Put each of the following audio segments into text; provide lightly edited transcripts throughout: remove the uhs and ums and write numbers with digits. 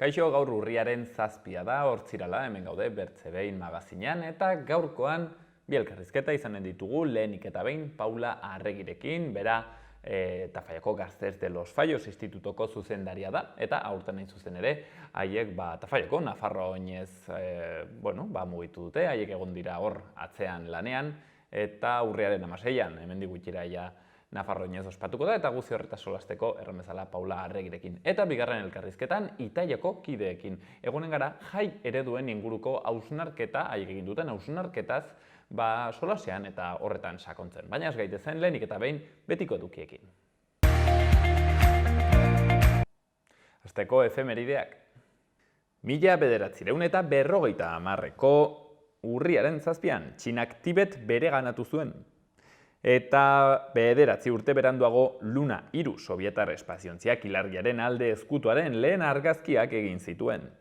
Kaixo, gaur urriaren 7 da, hortzirala, hemen gaude Bertze Behin magazinean, eta gaurkoan bi elkarrizketa izanen ditugu, lehenik eta behin Paula Arregirekin, bera Tafallako Gaztes de los Fallos institutoko zuzendaria da, eta aurten hain zuzen ere, haiek Tafallako, Nafarroa oinez mugitu dute, haiek egon dira hor atzean lanean, eta urriaren 16an, hemendik gutxira Nafarroa oinez ospatuko da, eta guzti horretaz solasteko erremezala Paula Arregirekin. Eta bigarren elkarrizketan, Itaiako kideekin. Egonen gara, jai ereduen inguruko hausnarketa, haiek egin duten hausnarketaz, solasean eta horretan sakontzen. Baina ez gaitezen lehenik eta behin betiko edukiekin. Hasteko efemerideak. 1950ko urriaren 7an, Txinak Tibet bereganatu zuen. Eta 9 urte beranduago Luna 3 sobietar espaziontziak ilargiaren alde ezkutuaren lehen argazkiak egin zituen.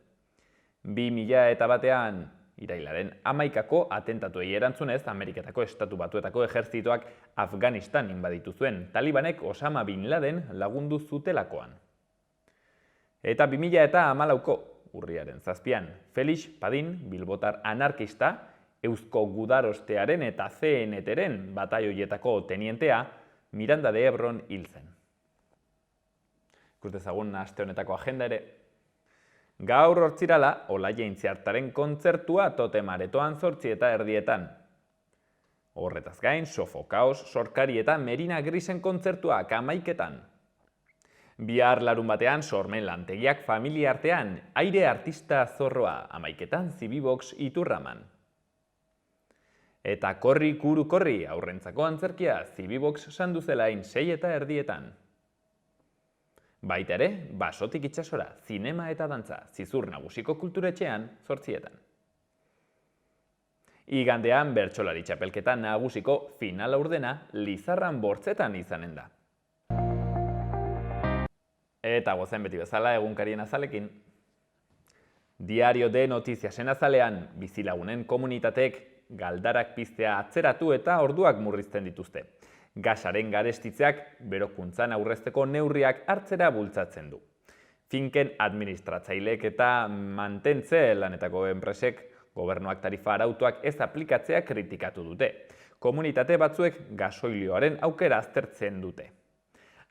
2001an, irailaren 11ko atentatuei erantzunez, Ameriketako Estatu Batuetako ejertzitoak Afganistan inbaditu zuen, Talibanek Osama Bin Laden lagundu zutelakoan. Eta 2014ko urriaren 7an, Felix Padin, bilbotar anarkista, Eusko Gudarostearen eta CNT-ren bataioietako tenientea Miranda de Ebron hil zen. Ikus dezagun aste honetako agenda ere. Gaur hortzirala, Olaia Intziartaren kontzertua Totem Aretoan 8:30. Horretaz gain, Sofokaos, Sorkari eta Merina Grisen kontzertuak 11:00. Bihar larunbatean Sormen lantegiak familia artean, Aire Artista Zorroa 11:00 Zibibox Iturraman. Eta Korri Kuru Korri aurrentzako antzerkia Zibibox Sanduzelain 6:30. Baita ere, Basotik itsasora, zinema eta dantza, Zizur Nagusiko Kulturetxean 8:00. Igandean bertsolari txapelketa nagusiko final laurdena Lizarran Bortzetan izanen da. Eta gozen beti bezala egunkarien azalekin. Diario de Notiziasen azalean, bizilagunen komunitateek galdarak piztea atzeratu eta orduak murrizten dituzte. Gasaren garestitzeak berokuntzan aurrezteko neurriak hartzera bultzatzen du. Finken administratzaileek eta mantentze lanetako enpresek gobernuak tarifa arautuak ez aplikatzea kritikatu dute. Komunitate batzuek gasoilioaren aukera aztertzen dute.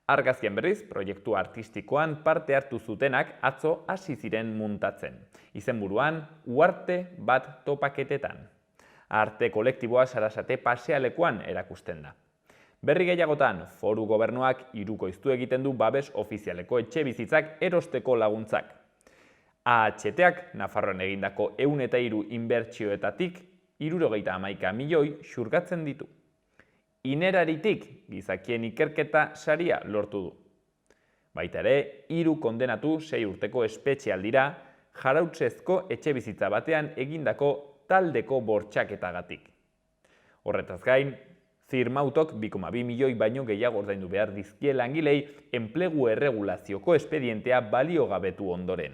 Argazkien berriz, proiektu artistikoan parte hartu zutenak atzo hasi ziren muntatzen. Izenburuan, Uarte bat topaketetan. Arte kolektiboa Sarasate pasealekuan erakusten da. Berri gehiagotan, foru gobernuak hirukoiztu egiten du babes ofizialeko etxebizitzak erosteko laguntzak. AHT-ak Nafarroan egindako 103 inbertsioetatik 71 milioi xurgatzen ditu. Ineraritik gizakien ikerketa saria lortu du. Baita ere, 3 kondenatu 6 urteko espetxealdira jarautzezko etxebizitza batean egindako taldeko bortxaketagatik. Horretaz gain, Zirmautok 2,2 milioi baino gehiago ordaindu behar dizkie langilei enplegu erregulazioko espedientea baliogabetu ondoren.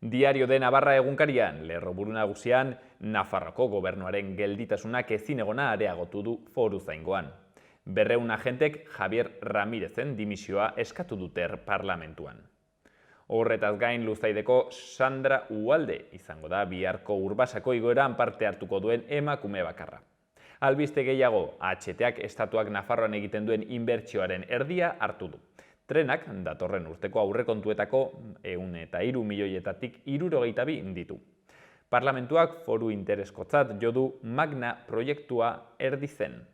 Diario de Navarra egunkarian, lerroburu nagusian, Nafarroko gobernuaren gelditasunak ezinegona areagotu du foruzaingoan. 200 agentek Javier Ramirezen dimisioa eskatu dute parlamentuan. Horretaz gain Luzaideko Sandra Ualde izango da biharko Urbasako igoeran parte hartuko duen emakume bakarra. Albiste gehiago, AHT-ak estatuak Nafarroan egiten duen inbertsioaren erdia hartu du. Trenak datorren urteko aurrekontuetako 103 milioietatik 62 ditu. Parlamentuak foru intereskotzat jo du Magna proiektua erdi zen.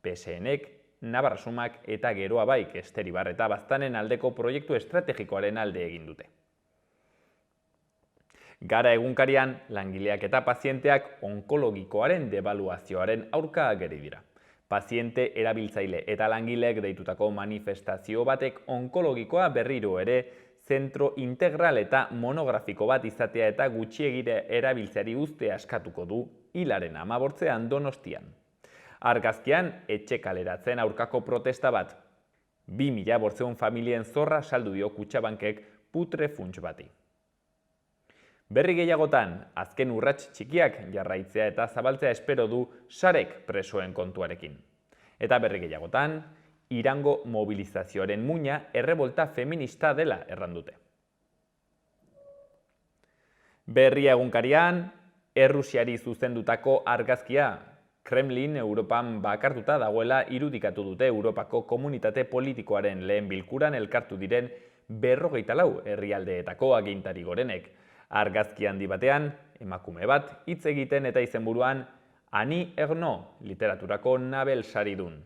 PSN-ek Navarrasumak eta Geroa Baik Esteribar eta Baztanen aldeko proiektu estrategikoaren alde egin dute. Gara egunkarian, langileak eta pazienteak onkologikoaren debaluazioaren aurka ageri dira. Paziente, erabiltzaile eta langileek deitutako manifestazio batek onkologikoa berriro ere zentro integral eta monografiko bat izatea eta gutxiegire erabiltzeari uztea askatuko du hilaren 18an Donostian. Argazkian, etxe kaleratzen aurkako protesta bat. 2.000 familien zorra saldu dio Kutxabankek putre funts bati. Berri gehiagotan, azken urrats txikiak jarraitzea eta zabaltzea espero du Sarek presoen kontuarekin. Eta berri gehiagotan, Irango mobilizazioaren muina errebolta feminista dela errandute. Berria egunkarian, Errusiari zuzendutako argazkia, Kremlin Europan bakartuta dagoela irudikatu dute Europako komunitate politikoaren lehen bilkuran elkartu diren 54 herrialdeetako agintari gorenek. Argazki handi batean, emakume bat hitz egiten eta izenburuan Annie Ernaux literaturako Nobel saridun.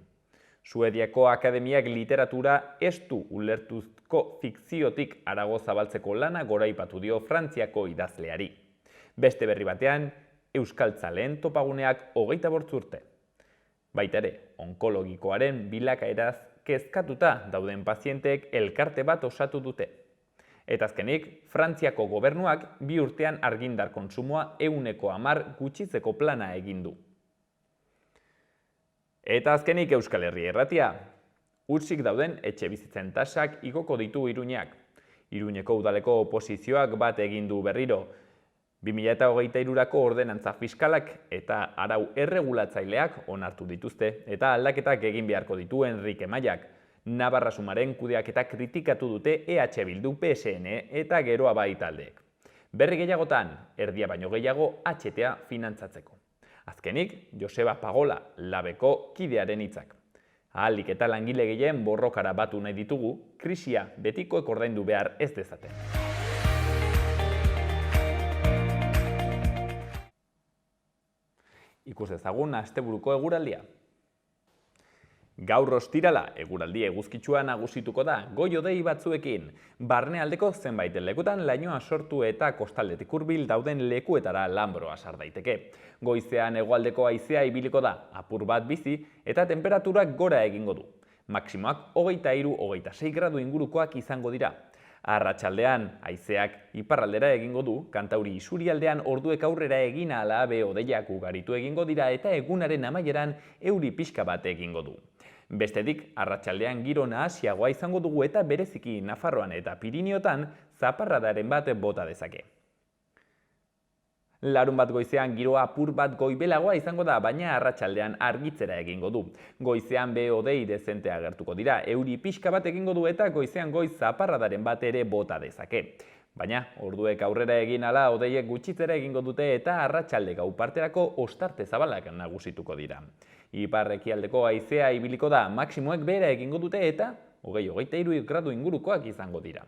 Suediako Akademiak literatura ez du ulertuzko fikziotik harago zabaltzeko lana goraipatu dio Frantziako idazleari. Beste berri batean, euskaltzaleen topaguneak 28 urte. Baita ere, onkologikoaren bilakaeraz kezkatuta dauden pazienteek elkarte bat osatu dute. Eta azkenik, Frantziako gobernuak 2 urtean argindar kontsumoa 10% gutxitzeko plana egin du. Eta azkenik Euskal Herria Irratia. Hutsik dauden etxebizitzen tasak igoko ditu Iruñak. Iruñeko udaleko oposizioak bat egin du berriro. 2023ko ordenantza fiskalak eta arau erregulatzaileak onartu dituzte eta aldaketak egin beharko ditu Enrique Mayak. Navarra Sumaren kudeaketa kritikatu dute EH Bildu, PSN eta Geroa Bai taldeek. Berri gehiagotan, erdia baino gehiago HTA finantzatzeko. Azkenik, Joseba Pagola, labeko kidearen hitzak. Ahalik eta langile gehien borrokara batu nahi ditugu, krisia betikoek ordaindu behar ez dezaten. Ikus ezagun asteburuko eguraldia. Gaur ostirala eguraldi eguzkitsua nagusituko da goi-hodei batzuekin. Barnealdeko zenbait lekutan lainoa sortu eta kostaldetik hurbil dauden lekuetara lanbroa sar daiteke. Goizean hegoaldeko haizea ibiliko da, apur bat bizi eta tenperaturak gora egingo du. Maximoak 23-26 gradu ingurukoak izango dira. Arratsaldean haizeak iparraldera egingo du, Kantauri isurialdean orduek aurrera egin ahala hodeiak ugaritu egingo dira eta egunaren amaieran euri pixka bat egingo du. Bestetik, arratsaldean giro nahasiagoa izango dugu eta bereziki Nafarroan eta Piriniotan zaparradaren bat bota dezake. Larun bat goizean giroa apur bat goibelagoa izango da, baina arratsaldean argitzera egingo du. Goizean hodei dezente agertuko dira, euri pixka bat egingo du eta goizean goiz zaparradaren bat ere bota dezake. Baina, orduek aurrera egin ala hodeiek gutxitzera egingo dute eta arratsalde gau parterako ostarte zabalak nagusituko dira. Ipar-ekialdeko haizea ibiliko da, maximoek behera egingo dute eta 20-23 gradu ingurukoak izango dira.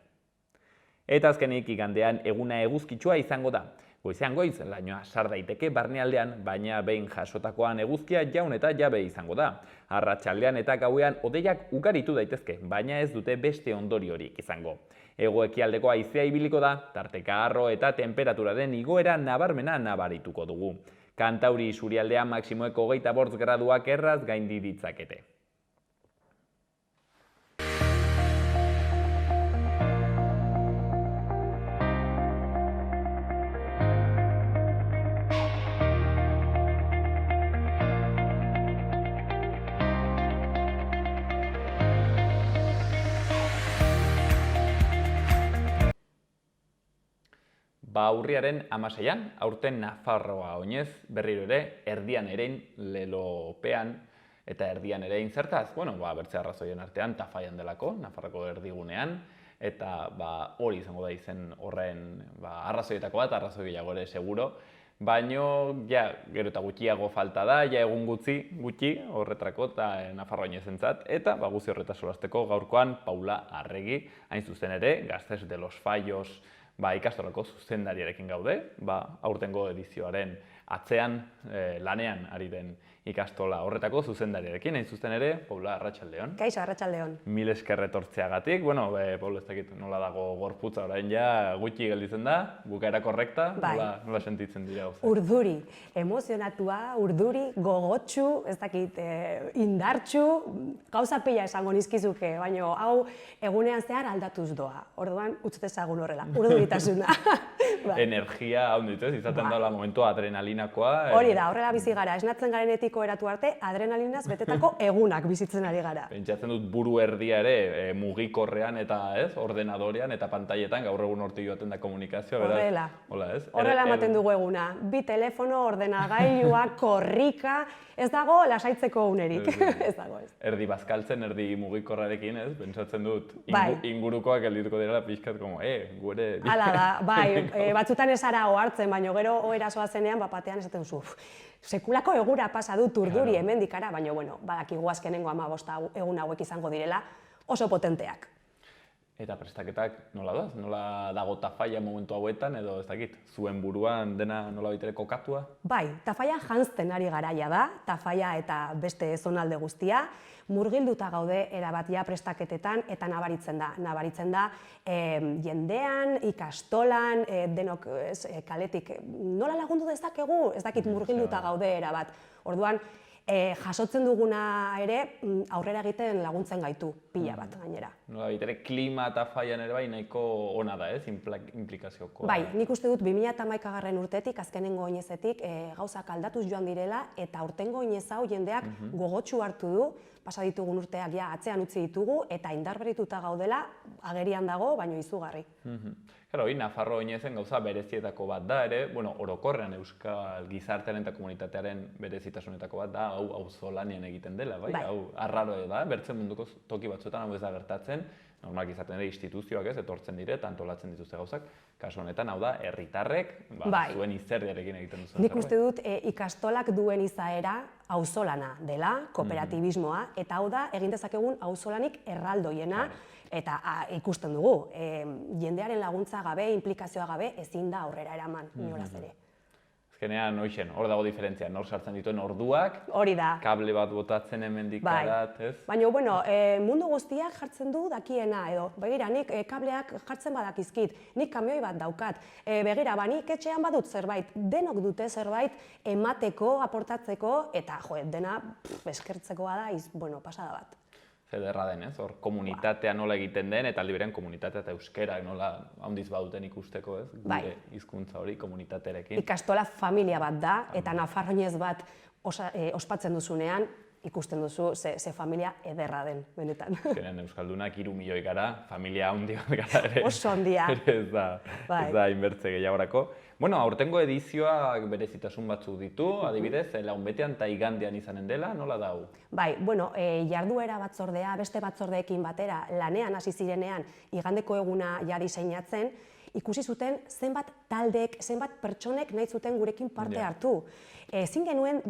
Eta azkenik igandean eguna eguzkitsua izango da. Goizean goiz, lainoa sar daiteke barnealdean, baina behin jasotakoan eguzkia jaun eta jabe izango da. Arratsaldean eta gauean hodeiak ugaritu daitezke, baina ez dute beste ondoriorik izango. Hego-ekialdeko haizea ibiliko da, tarteka harro eta temperaturaren igoera nabarmena nabarituko dugu. Kantauri isurialdean maximoek 25 graduak erraz gaindi ditzakete. Urriaren 16an, aurten Nafarroa oinez, berriro ere, erdian erein lelopean eta erdian erein zertaz. Bertze arrazoien artean, Tafaian delako, Nafarroko erdigunean, eta hori izango da izen horren arrazoietako bat, arrazoi gehiago ere seguro. Baino, gero eta gutxiago falta da, egun gutxi horretrako eta Nafarroa oinezentzat, eta guzti horretaz solasteko gaurkoan Paula Arregi, hain zuzen ere, Gaztes de los Fallos, ikastolako zuzendariarekin gaude, aurtengo edizioaren atzean lanean ari den ikastola horretako zuzendariarekin, hain zuzen ere, Paula, arratsaldeon. Kaixo, arratsaldeon. Mil esker etortzeagatik, Paula, ez dakit nola dago gorputza orain gutxi gelditzen da, bukaera korrekta, nola sentitzen dira gauza? Urduri, emozionatua, urduri, gogotsu, ez dakit, indartsu, gauza pila esango nizkizuke, baina hau egunean zehar aldatuz doa. Orduan, utz dezagun horrela, urduritasuna. Energia, hau dituz, izaten daula momentu adrenalina adrenalinakoa. Hori da, horrela bizi gara, esnatzen garenetik eratu arte, adrenalinaz betetako egunak bizitzen ari gara. Pentsatzen dut buru erdia ere mugikorrean eta ordenadorean eta pantailetan gaur egun hortik joaten da komunikazioa. Horrela. Horrela Ematen dugu eguna. Bi telefono, ordenagailua, korrika, ez dago lasaitzeko unerik. Ez dago ez. Erdi bazkaltzen, erdi mugikorrarekin, pentsatzen dut ingurukoak geldituko direla pixkat, gure... Hala da, bai, batzutan ez ara ohartzen, baina gero erasoa zenean, batean esaten duzu, sekulako egura pasa dut urduri hemendik ara, baina badakigu azkenengo 15 egun hauek izango direla oso potenteak. Eta prestaketak nola da? Nola dago tafaia momentu hauetan edo ez dakit, zuen buruan dena nola baitere kokatua? Bai, tafaia janzten ari garaia da, tafaia eta beste zonalde guztia, murgilduta gaude erabatia prestaketetan eta nabaritzen da jendean, ikastolan, denok kaletik nola lagundu dezakegu, ez dakit murgilduta gaude erabat. Orduan, jasotzen duguna ere aurrera egiten laguntzen gaitu pila bat gainera. Nola baitere klima eta faian ere bai nahiko ona da, implikazioko. Bai, nik uste dut 2011 urtetik, azkenengo oinezetik, gauzak aldatuz joan direla eta aurtengo oinez hau jendeak gogotsu hartu du, pasa ditugun urteak ja atzean utzi ditugu eta indarberituta gaudela agerian dago, baino izugarri. Claro, Nafarro oinezen gauza berezietako bat da ere, euskal gizartearen eta komunitatearen berezitasunetako bat da, hau auzolanien egiten dela, bai? Hau arraro da, bertzen munduko toki batzuetan hau ez da gertatzen, normalak izaten ere instituzioak etortzen dire eta antolatzen dituzte gauzak, kasu honetan hau da, herritarrek, zuen izerdiarekin egiten duzu. Nik uste dut ikastolak duen izaera auzolana dela, kooperatibismoa, eta hau da, egin dezakegun auzolanik erraldoiena, eta ikusten dugu, jendearen laguntza gabe, implikazioa gabe, ezin da aurrera eraman, inolaz ere. Azkenean, hor dago diferentzia, nor sartzen dituen orduak, kable bat botatzen hemendik arat, ez? Baina, mundu guztiak jartzen du dakiena, edo, begira, nik kableak jartzen badakizkit, nik kamioi bat daukat, begira, nik etxean badut zerbait, denok dute zerbait emateko, aportatzeko, eta, dena eskertzekoa da, pasada bat. Zederra den, ez? Hor, komunitatea nola egiten den, eta aldi berean komunitatea eta euskerak nola handiz baduten ikusteko, ez? Gure hizkuntza hori komunitatearekin. Ikastola familia bat da, eta nafarroinez bat ospatzen duzunean, ikusten duzu ze familia ederra den, benetan. Azkenean euskaldunak 3 milioi gara, familia handi bat gara ere. Oso handia. Ez da inbertze gehiagorako. Bueno, aurtengo edizioak berezitasun batzuk ditu, adibidez, launbetean eta igandean izanen dela, nola da hau? Bai, jarduera batzordea, beste batzordeekin batera, lanean hasi zirenean, igandeko eguna ja diseinatzen, ikusi zuten zenbat taldek, zenbat pertsonek nahi zuten gurekin parte hartu. Ezin genuen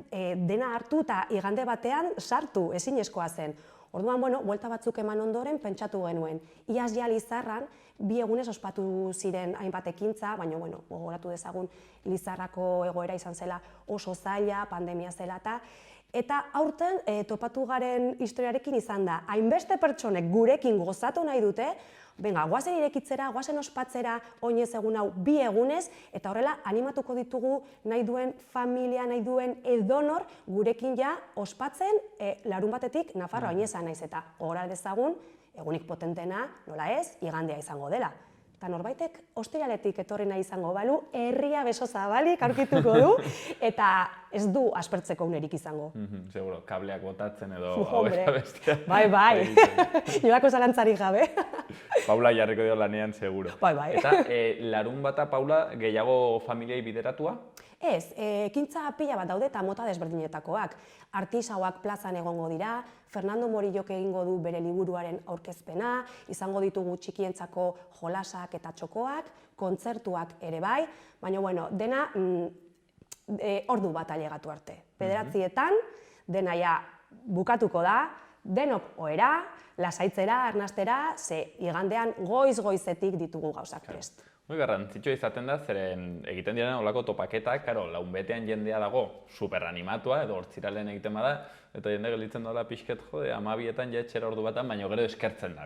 dena hartu eta igande batean sartu, ezinezkoa zen. Orduan, buelta batzuk eman ondoren pentsatu genuen. Iaz ja Lizarran, 2 egunez ospatu ziren hainbat ekintza, baina, gogoratu dezagun Lizarrako egoera izan zela oso zaila, pandemia zela eta aurten topatu garen historiarekin izan da, hainbeste pertsonek gurekin gozatu nahi dute, guazen irekitzera, guazen ospatzera, oinez egun hau 2 egunez, eta horrela animatuko ditugu nahi duen familia, nahi duen edonor gurekin ja ospatzen larunbatetik Nafarroa oinezan naiz eta gogora dezagun, egunik potentena, nola ez, igandea izango dela. Eta norbaitek ostiraletik etorri nahi izango balu, herria beso zabalik aurkituko du, eta ez du aspertzeko unerik izango. Seguro, kableak botatzen edo hau eta bestia. Bai, nolako zalantzarik gabe. Paula jarriko dio lanean, seguro. Bai. Eta larun bata, Paula, gehiago familiai bideratua? Ez, ekintza pila bat daude eta mota desberdinetakoak. Artisauak plazan egongo dira, Fernando Morillok egingo du bere liburuaren aurkezpena, izango ditugu txikientzako jolasak eta txokoak, kontzertuak ere bai, baina, dena ordu bat ailegatu arte. 9:00etan, dena ja bukatuko da, denok ohera, lasaitzera, arnastera, ze igandean goiz-goizetik ditugu gauzak prest. Muy garrantzitsua izaten da, zeren egiten diren olako topaketak, launbetean jendea dago superanimatua, edo hortziralen egiten bada, eta jende gelditzen dola pixket, 12:00etan ja etxera ordu batan, baina gero eskertzen da.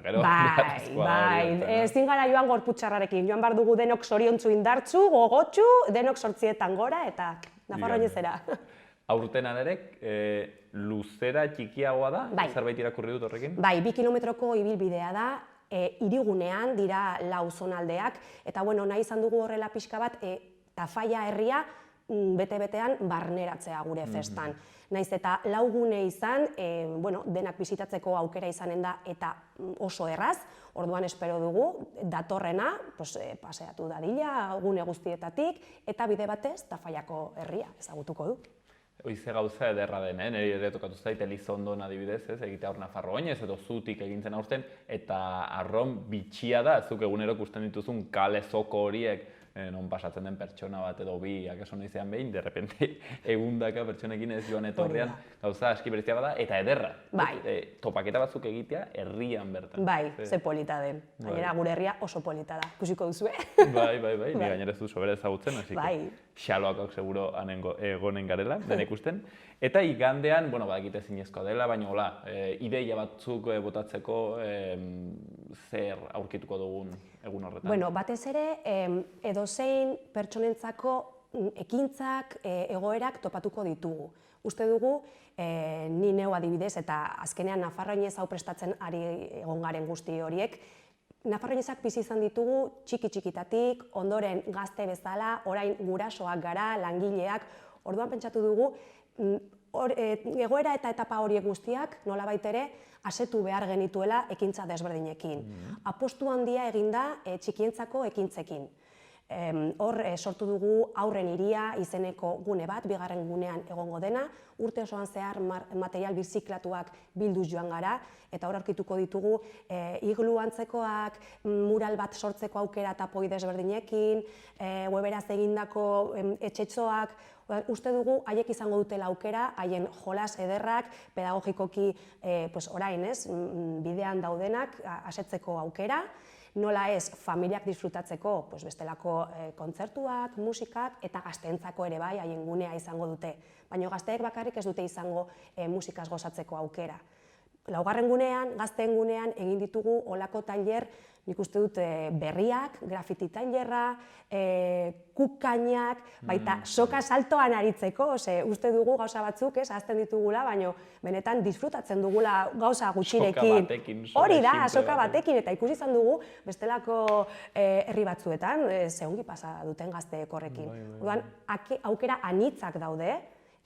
Bai, ezin gara joan gorputxarrarekin, joan bar dugu denok zoriontsu indartzu, gogotsu, denok 8:00etan gora, eta Nafarroa oinezera. Aurtenan ere, luzera txikiagoa da, zerbait irakurri dut horrekin? Bai, 2 kilometroko ibilbidea da, hirigunean dira 4 zonaldeak, eta nahi izan dugu horrela pixka bat, Tafaia herria bete-betean barneratzea gure festan. Naiz eta 4 gune izan, denak bisitatzeko aukera izanen da eta oso erraz, orduan espero dugu datorrena paseatu dadila gune guztietatik eta bide batez Tafallako herria ezagutuko du. Hoize gauza ederra den, niri ere tokatu zait Elizondon adibidez, egitea hor Nafarro oinez edo zutik egintzen aurten, eta arron bitxia da, zuk egunero ikusten dituzun kale zoko horiek, non pasatzen den pertsona bat edo bi, akaso noizean behin, de repente egundaka pertsonekin ez joan etorrean, gauza aski berezia bada, eta ederra. Topaketa batzuk egitea herrian bertan. Bai, ze polita den. Gainera gure herria oso polita da, ikusiko duzue. Bai, ni gainera ez du sobera ezagutzen, hasi xaloakak seguro egonen garela, den ikusten. Eta igandean, badakite zinezkoa dela, baina hola, ideia batzuk botatzeko zer aurkituko dugun egun horretan. Batez ere, edozein pertsonentzako ekintzak, egoerak topatuko ditugu. Uste dugu, ni neu adibidez, eta azkenean Nafarroinez hau prestatzen ari egon garen guzti horiek, Nafarroinezak bizi izan ditugu txiki-txikitatik, ondoren gazte bezala, orain gurasoak gara, langileak, orduan pentsatu dugu, egoera eta etapa horiek guztiak nolabait ere asetu behar genituela ekintza desberdinekin. Apostu handia eginda txikientzako ekintzekin. Hor sortu dugu Aurren Hiria izeneko gune bat, 2. gunean egongo dena, urte osoan zehar material birziklatuak bilduz joan gara, eta hor aurkituko ditugu iglu antzekoak, mural bat sortzeko aukera tapoi desberdinekin, weberaz egindako etxetxoak, uste dugu haiek izango dutela aukera, haien jolas ederrak, pedagogikoki orain bidean daudenak asetzeko aukera, nola ez familiak disfrutatzeko bestelako kontzertuak, musikak eta gazteentzako ere bai haien gunea izango dute. Baina gazteek bakarrik ez dute izango musikaz gozatzeko aukera. 4. gunean, gazteen gunean egin ditugu olako tailer, nik uste dut berriak, grafiti tailerra, kukainak, baita soka saltoan aritzeko, uste dugu gauza batzuk ahazten ditugula, baina benetan disfrutatzen dugula gauza gutxirekin. Hori da, soka batekin, eta ikusi izan dugu bestelako herri batzuetan, ongi pasa duten gazteek horrekin. Orduan, aukera anitzak daude,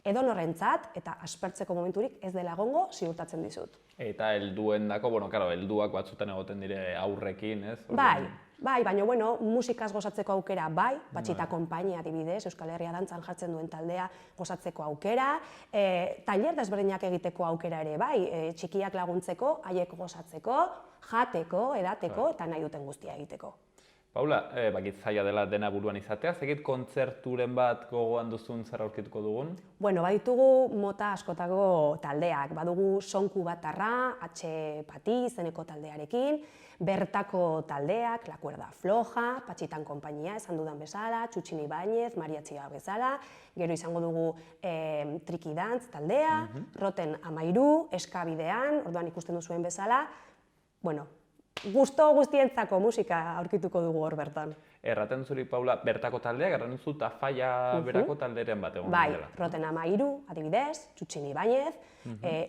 edonorrentzat eta aspertzeko momenturik ez dela egongo ziurtatzen dizut. Eta helduendako, helduak batzutan egoten dire aurrekin, ez? Bai, baina musikaz gozatzeko aukera bai, Patxita Konpainia adibidez, Euskal Herria dantzan jartzen duen taldea gozatzeko aukera, tailer desberdinak egiteko aukera ere bai, txikiak laguntzeko, haiek gozatzeko, jateko, edateko eta nahi duten guztia egiteko. Paula, bakit zaila dela dena buruan izatea, zegit kontzerturen bat gogoan duzun zer aurkituko dugun? Baditugu mota askotako taldeak, badugu Sonku Batarra, H. Pati izeneko taldearekin, bertako taldeak, La Cuerda Floja, Patxitan Konpainia esan dudan bezala, Txutxin Ibañez, Maria Txiga bezala, gero izango dugu Triki Dantz taldea, Roten Amairu, Eskabidean, orduan ikusten duzuen bezala, gusto guztientzako musika aurkituko dugu hor bertan. Erraten zuri, Paula, bertako taldeak, erran duzu Tafalla berako talderen bat egon dela. Bai, Roten Amairu, adibidez, Txutxin Ibañez,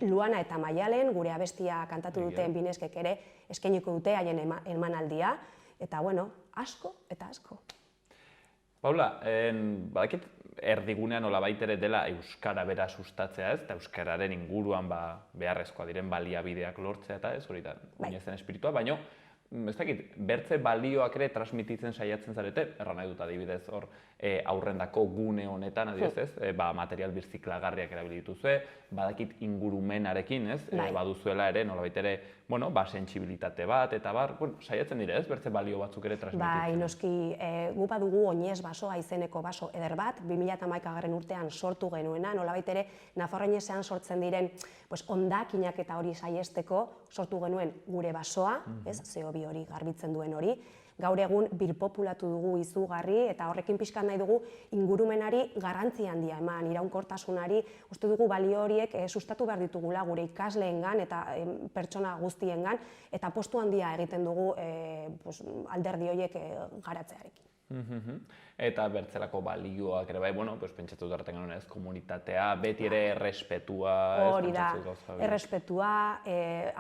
Luana eta Maialen, gure abestia kantatu duten bineskek ere eskainiko dute haien emanaldia, eta asko eta asko. Paula, badakit erdigunean nolabait ere dela euskara bera sustatzea, ez? Eta euskararen inguruan beharrezkoa diren baliabideak lortzea eta ez, hori da, oinezen espiritua, baina ez dakit, bertze balioak ere transmititzen saiatzen zarete, erran nahi dut adibidez hor aurrendako gune honetan, adibidez, material birziklagarriak erabili dituzue, badakit ingurumenarekin, ez? Baduzuela ere, nolabait ere, sentsibilitate bat, eta saiatzen dire, ez? Bertze balio batzuk ere transmititzen. Bai, noski, gu badugu Oinez basoa izeneko baso eder bat, 2011 urtean sortu genuena, nolabait ere, Nafarroinezean sortzen diren hondakinak eta hori saiesteko sortu genuen gure basoa, CO2 hori garbitzen duen hori, gaur egun birpopulatu dugu izugarri eta horrekin pixkan nahi dugu ingurumenari garrantzi handia eman, iraunkortasunari, uste dugu balio horiek sustatu behar ditugula gure ikasleengan eta pertsona guztiengan eta postu handia egiten dugu alderdi horiek garatzearekin. eta bertzelako balioak ere bai, bueno, pues pentsatu darten genuen ez, komunitatea, beti ere errespetua, hori da, errespetua,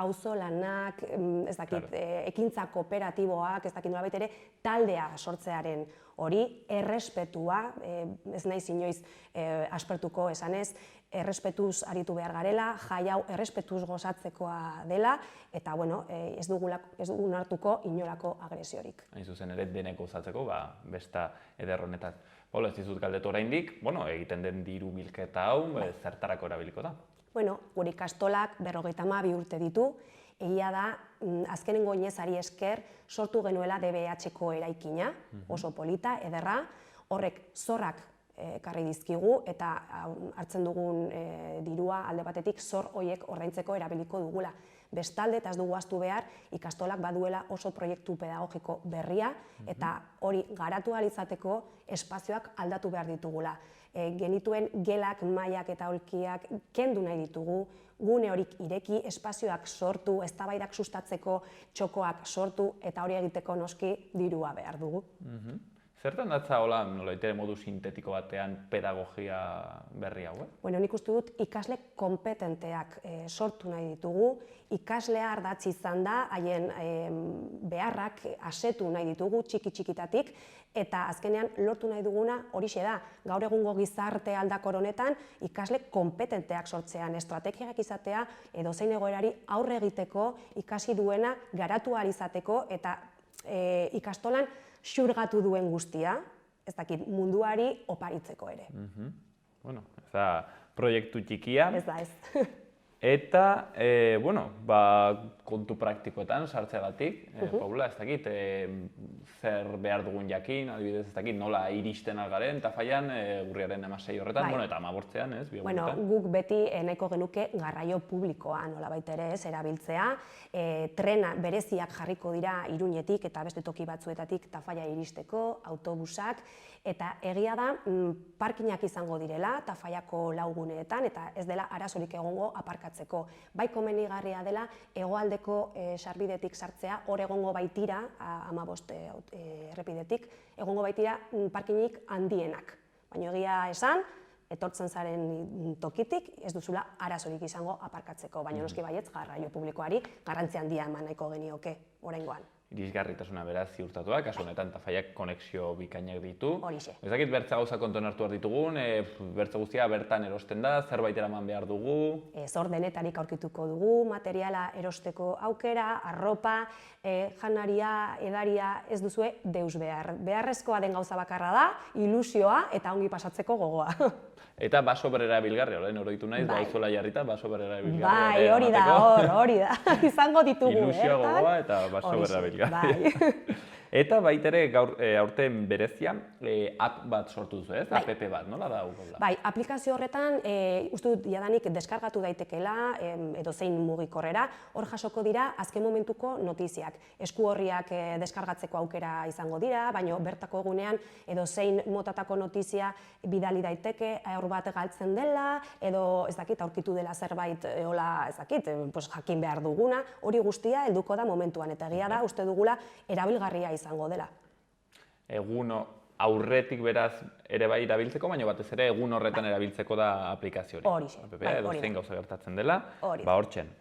auzolanak, ez dakit, ekintza kooperatiboak, ez dakit nolabait ere, taldea sortzearen hori, errespetua, ez naiz inoiz aspertuko esanez, errespetuz aritu behar garela, jai hau errespetuz gozatzekoa dela, eta bueno, ez dugu hartuko inolako agresiorik. Hain zuzen ere denek gozatzeko, besta eder honetan. Paula, ez dizut galdetu oraindik, bueno, egiten den diru bilketa hau, zertarako erabiliko da? Bueno, gure ikastolak 52 urte ditu, egia da, azkenengo inezari esker sortu genuela DBH-ko eraikina, oso polita, ederra, horrek zorrak ekarri dizkigu eta hartzen dugun dirua alde batetik zor horiek ordaintzeko erabiliko dugula. Bestalde, eta ez dugu ahaztu behar, ikastolak baduela oso proiektu pedagogiko berria eta hori garatu ahal izateko espazioak aldatu behar ditugula. Genituen gelak, mailak eta aulkiak kendu nahi ditugu, gune horik ireki, espazioak sortu, eztabaidak sustatzeko, txokoak sortu eta hori egiteko noski dirua behar dugu. Zertan datza hola, nolaitere modu sintetiko batean pedagogia berri hau? Bueno, nik uste dut ikasle kompetenteak sortu nahi ditugu, ikaslea ardatz izan da, haien beharrak asetu nahi ditugu txiki-txikitatik, eta azkenean lortu nahi duguna horixe da, gaur egungo gizarte aldakor honetan ikasle kompetenteak sortzean, estrategiak izatea edo zein egoerari aurre egiteko ikasi duena garatu ahal izateko eta ikastolan xurgatu duen guztia, ez dakit, munduari oparitzeko ere. Bueno, ez da proiektu txikia. Ez da, ez. Eta, bueno, kontu praktikoetan sartzeagatik, Paula, ez dakit, zer behar dugun jakin, adibidez, ez dakit, nola iristen algaren, Tafallan, urriaren 16 horretan, bueno, eta 15, ez? Bueno, guk beti nahiko genuke garraio publikoa nolabait ere ez erabiltzea, trena bereziak jarriko dira Iruñetik eta beste toki batzuetatik Tafalla iristeko, autobusak, eta egia da, parkinak izango direla Tafallako lauguneetan, eta ez dela arazorik egongo aparkatzeko. Bai komenigarria dela, hegoaldeko sarbidetik sartzea, hor egongo baitira, 15 errepidetik, egongo baitira parkinik handienak. Baina egia esan, etortzen zaren tokitik, ez duzula arazorik izango aparkatzeko, baina noski baietz garraio publikoari garrantzi handia eman nahiko genioke oraingoan. Irisgarritasuna beraz ziurtatua, kasu honetan Tafallak konexio bikainak ditu. Horixe. Ez dakit bertza gauza kontuan hartu behar ditugun, bertza guztia bertan erosten da, zerbait eraman behar dugu. Zor denetarik aurkituko dugu, materiala erosteko aukera, arropa, janaria, edaria ez duzue deus behar. Beharrezkoa den gauza bakarra da, ilusioa eta ongi pasatzeko gogoa. Eta baso berera bilgarria, orain oroitu naiz, bauzola jarrita, baso berera bilgarria. Bai, hori da, hori da, izango ditugu. Ilusioa gogoa eta baso berera bilgarria. Eta baitere gaur aurten berezia, app bat sortu duzu, ez? App bat, nola da? Bai, aplikazio horretan, uste dut jadanik deskargatu daitekela, edo zein mugikorrera, hor jasoko dira azken momentuko notiziak. Esku horriak deskargatzeko aukera izango dira, baina bertako egunean edo zein motatako notizia bidali daiteke, hor bat galtzen dela, edo ez dakit aurkitu dela zerbait, ez dakit, jakin behar duguna, hori guztia helduko da momentuan, eta egia da, uste dugula erabilgarria izango dela. Egun aurretik beraz ere bai erabiltzeko, baina batez ere egun horretan erabiltzeko da aplikazio hori. Horixe. Edo zein gauza gertatzen dela, hortzen.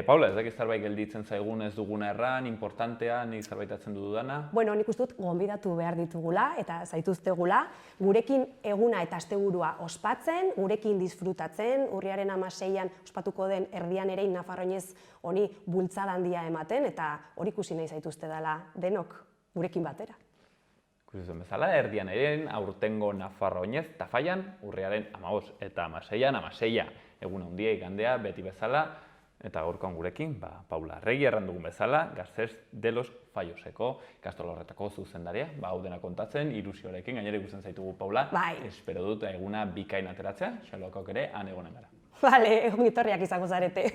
Paula, ez dakit zerbait gelditzen zaigun ez duguna erran, importantea, nik zerbaitatzen dudana? Bueno, nik uste dut gonbidatu behar ditugula eta zaituztegula, gurekin eguna eta asteburua ospatzen, gurekin disfrutatzen, urriaren 16an ospatuko den erdian erein Nafarroinez honi bultzada handia ematen, eta hori ikusi nahi zaituzte dela denok gurekin batera. Ikusi bezala, erdian erein, aurtengo Nafarroinez, Tafallan, urriaren 15 eta 16an, 16a, egun handia igandea, beti bezala, eta gaurkoan gurekin, Paula Arregi erran dugun bezala, Gaztez de los Falloseko ikastola horretako zuzendaria, hau dena kontatzen, ilusioarekin, gainera ikusten zaitugu Paula, espero dut eguna bikain ateratzea, xaloakok ere, han egonen gara. Bale, egun itorriak izango zarete.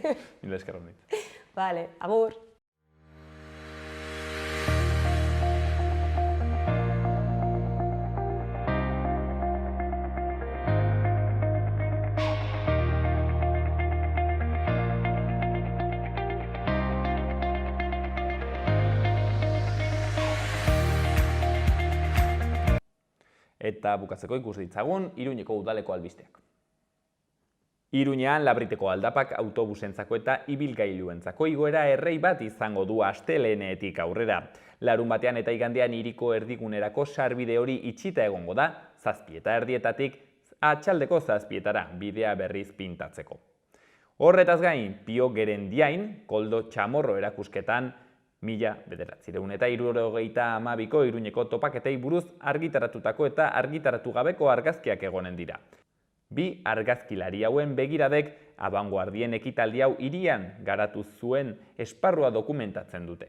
Mila esker honit. Bale, agur. Eta bukatzeko ikus ditzagun Iruñeko udaleko albisteak. Iruñean Labriteko aldapak autobusentzako eta ibilgailuentzako igoera errei bat izango du astelehenetik aurrera. Larun batean eta igandean hiriko erdigunerako sarbide hori itxita egongo da, 7:30 atxaldeko 7:00 bidea berriz pintatzeko. Horretaz gain, Pio Gerendiain, Koldo Txamorro erakusketan 1972ko Iruñeko topaketei buruz argitaratutako eta argitaratu gabeko argazkiak egonen dira. Bi argazkilari hauen begiradek abangoardien ekitaldi hau hirian garatu zuen esparrua dokumentatzen dute.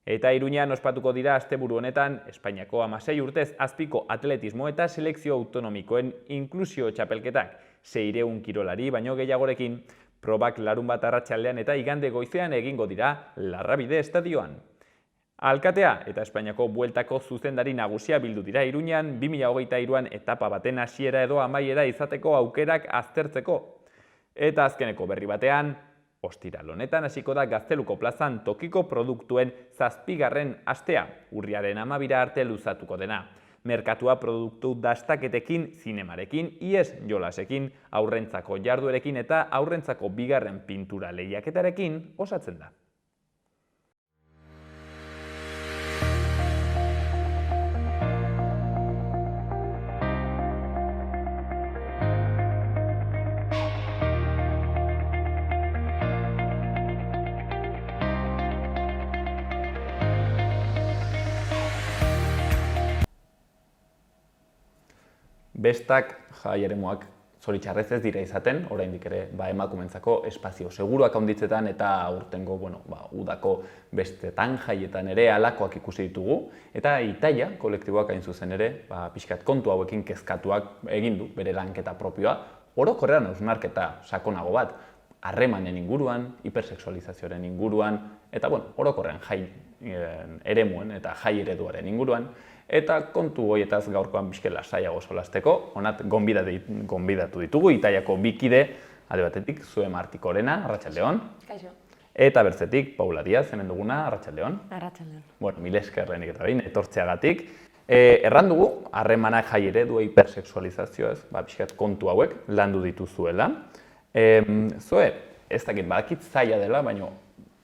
Eta Iruñean ospatuko dira asteburu honetan Espainiako 16 urtez azpiko atletismo eta selekzio autonomikoen inklusio txapelketak 600 kirolari baino gehiagorekin, probak larunbat arratsaldean eta igande goizean egingo dira Larrabide estadioan. Alkatea eta Espainiako bueltako zuzendari nagusia bildu dira Iruñean 2023an etapa baten hasiera edo amaiera izateko aukerak aztertzeko. Eta azkeneko berri batean, ostiral honetan hasiko da Gazteluko plazan tokiko produktuen 7. astea, urriaren 12 arte luzatuko dena. Merkatua produktu dastaketekin, zinemarekin, ies jolasekin, aurrentzako jarduerekin eta aurrentzako bigarren pintura lehiaketarekin osatzen da. Bestak jai eremuak zoritxarrez ez dira izaten, oraindik ere emakumeentzako espazio seguruak handitzetan eta aurtengo udako bestetan jaietan ere halakoak ikusi ditugu. Eta Itaia kolektiboak hain zuzen ere, pixkat kontu hauekin kezkatuak egin du bere lanketa propioa, orokorrean hausnarketa sakonago bat, harremanen inguruan, hipersexualizazioaren inguruan, eta orokorrean jai eremuen eta jai ereduaren inguruan. Eta kontu horietaz gaurkoan bizkela saiago solasteko, honat gonbidatu ditugu, Itaiako bikide, alde batetik, Zue Martikorena, arratsaldeon. Kaixo. Eta bertzetik, Paula Diaz, hemen duguna, arratsaldeon. Arratsaldeon. Mil eskerrenik eta behin, etortzeagatik. Erran dugu, harremanak jai eredua hipersexualizazioaz, bizkat kontu hauek landu dituzuela. Zue, ez dakit, badakit zaila dela, baina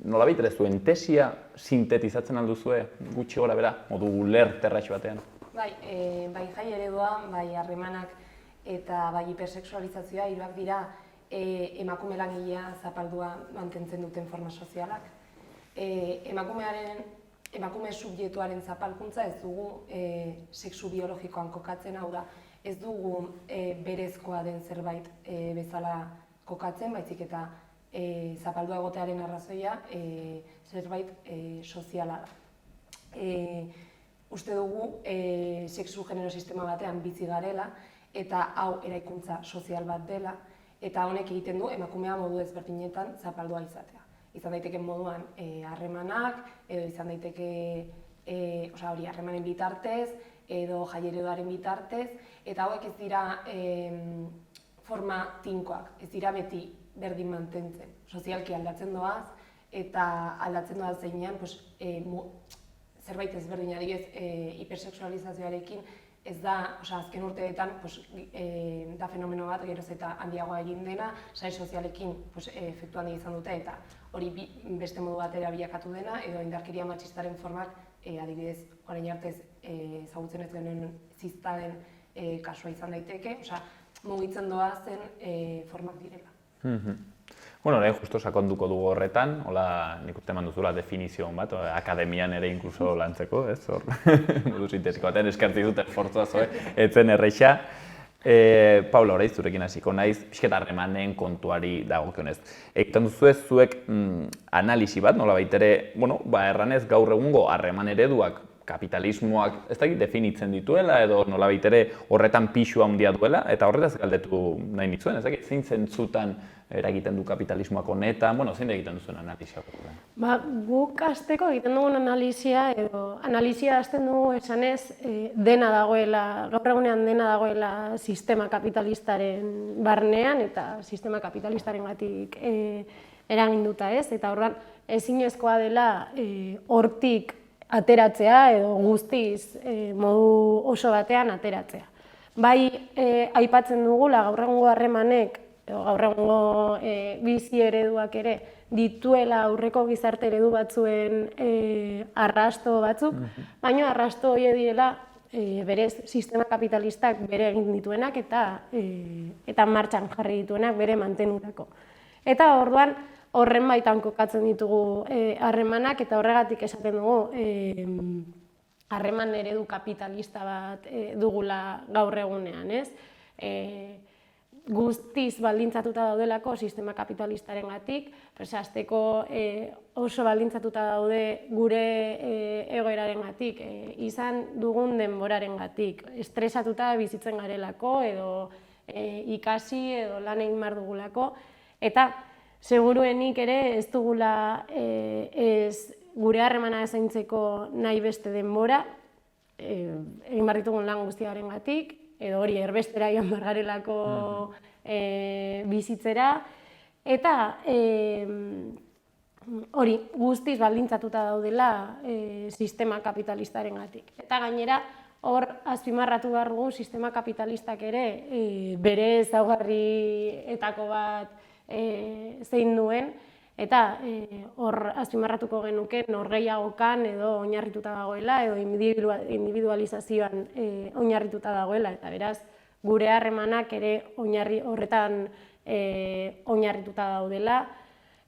nolabait ere zuen tesia sintetizatzen alduzue gutxi gora bera, modu ulerterraix batean? Bai jai eredua, bai harremanak eta bai hipersexualizazioa hiruak dira emakume langilea zapaldua mantentzen duten forma sozialak. Emakume subjektuaren zapalkuntza ez dugu sexu biologikoan kokatzen, hau da, ez dugu berezkoa den zerbait bezala kokatzen, baizik eta zapaldua egotearen arrazoia zerbait soziala da. Uste dugu sexu genero sistema batean bizi garela eta hau eraikuntza sozial bat dela eta honek egiten du emakumea modu ezberdinetan zapaldua izatea. Izan daiteke moduan harremanak edo izan daiteke harremanen bitartez edo jai ereduaren bitartez eta hauek ez dira forma tinkoak, ez dira beti berdin mantentzen. Sozialki aldatzen doaz, eta aldatzen doaz zeinean zerbait ezberdin, adibidez, hipersexualizazioarekin ez da, azken urteetan da fenomeno bat geroz eta handiagoa egin dena, sare sozialekin efektu handia izan dute eta hori beste modu batera bilakatu dena edo indarkeria matxistaren formak adibidez, orain artez ezagutzen ez genuen ziztaden kasua izan daiteke, mugitzen doazen formak direla. Orain justo sakonduko dugu horretan, nik uste eman duzula definizio bat, akademian ere inkluso lantzeko, ez hor, modu sintetiko batean eskertzi dut esfortzua etzen erreixa. Paula, oraiz zurekin hasiko naiz, pixket harremanen kontuari dagokionez. Egiten duzu zuek analisi bat, nolabait ere, erranez gaur egungo harreman ereduak kapitalismoak ez dakit definitzen dituela edo nolabait ere horretan pixua handia duela eta horretaz galdetu nahi nitzuen, ez dakit zein zentzutan eragiten du kapitalismoak honetan, zein egiten duzuen analizia? Guk hasteko egiten dugun analizia hasten dugu esanez dena dagoela, gaur egunean dena dagoela sistema kapitalistaren barnean eta sistema kapitalistarengatik eraginduta ez, eta horren ezinezkoa dela hortik ateratzea edo guztiz modu oso batean ateratzea. Bai, aipatzen dugula gaur egungo harremanek, edo gaur egungo bizi ereduak ere, dituela aurreko gizarte eredu batzuen arrasto batzuk, baina arrasto horiek direla berez sistema kapitalistak bere egin dituenak eta martxan jarri dituenak bere mantenurako. Eta orduan horren baitan kokatzen ditugu harremanak eta horregatik esaten dugu harreman eredu kapitalista bat dugula gaur egunean, ez? Guztiz baldintzatuta daudelako sistema kapitalistarengatik, hasteko oso baldintzatuta daude gure egoerarengatik, izan dugun denborarengatik, estresatuta bizitzen garelako edo ikasi edo lan egin behar dugulako, eta seguruenik ere ez dugula gure harremana zaintzeko nahi beste denbora, egin behar ditugun lan guztiarengatik, edo hori erbestera joan behar garelako bizitzera, eta hori guztiz baldintzatuta daudela sistema kapitalistarengatik. Eta gainera, hor azpimarratu behar dugu sistema kapitalistak ere bere ezaugarrietako bat zein duen, eta hor azpimarratuko genuke norgehiagokan edo oinarrituta dagoela edo individualizazioan oinarrituta dagoela, eta beraz gure harremanak ere oinarri horretan oinarrituta daudela,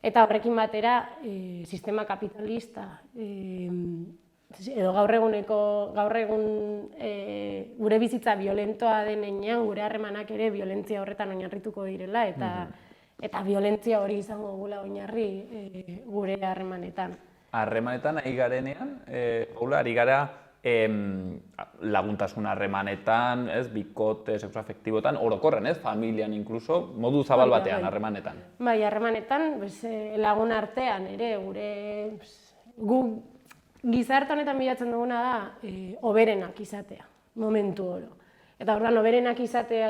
eta horrekin batera sistema kapitalista edo gaur egun gure bizitza violentoa denean gure harremanak ere violentzia horretan oinarrituko direla, eta violentzia hori izango dugula oinarri gure harremanetan. Harremanetan ari garenean, ari gara laguntasun harremanetan, bikote, sexu afektibotan, orokorren, familian inkluso, modu zabal batean harremanetan. Bai, harremanetan, lagun artean ere, gu gizarte honetan bilatzen duguna da, hoberenak izatea, momentu oro. Eta orduan, hoberenak izatea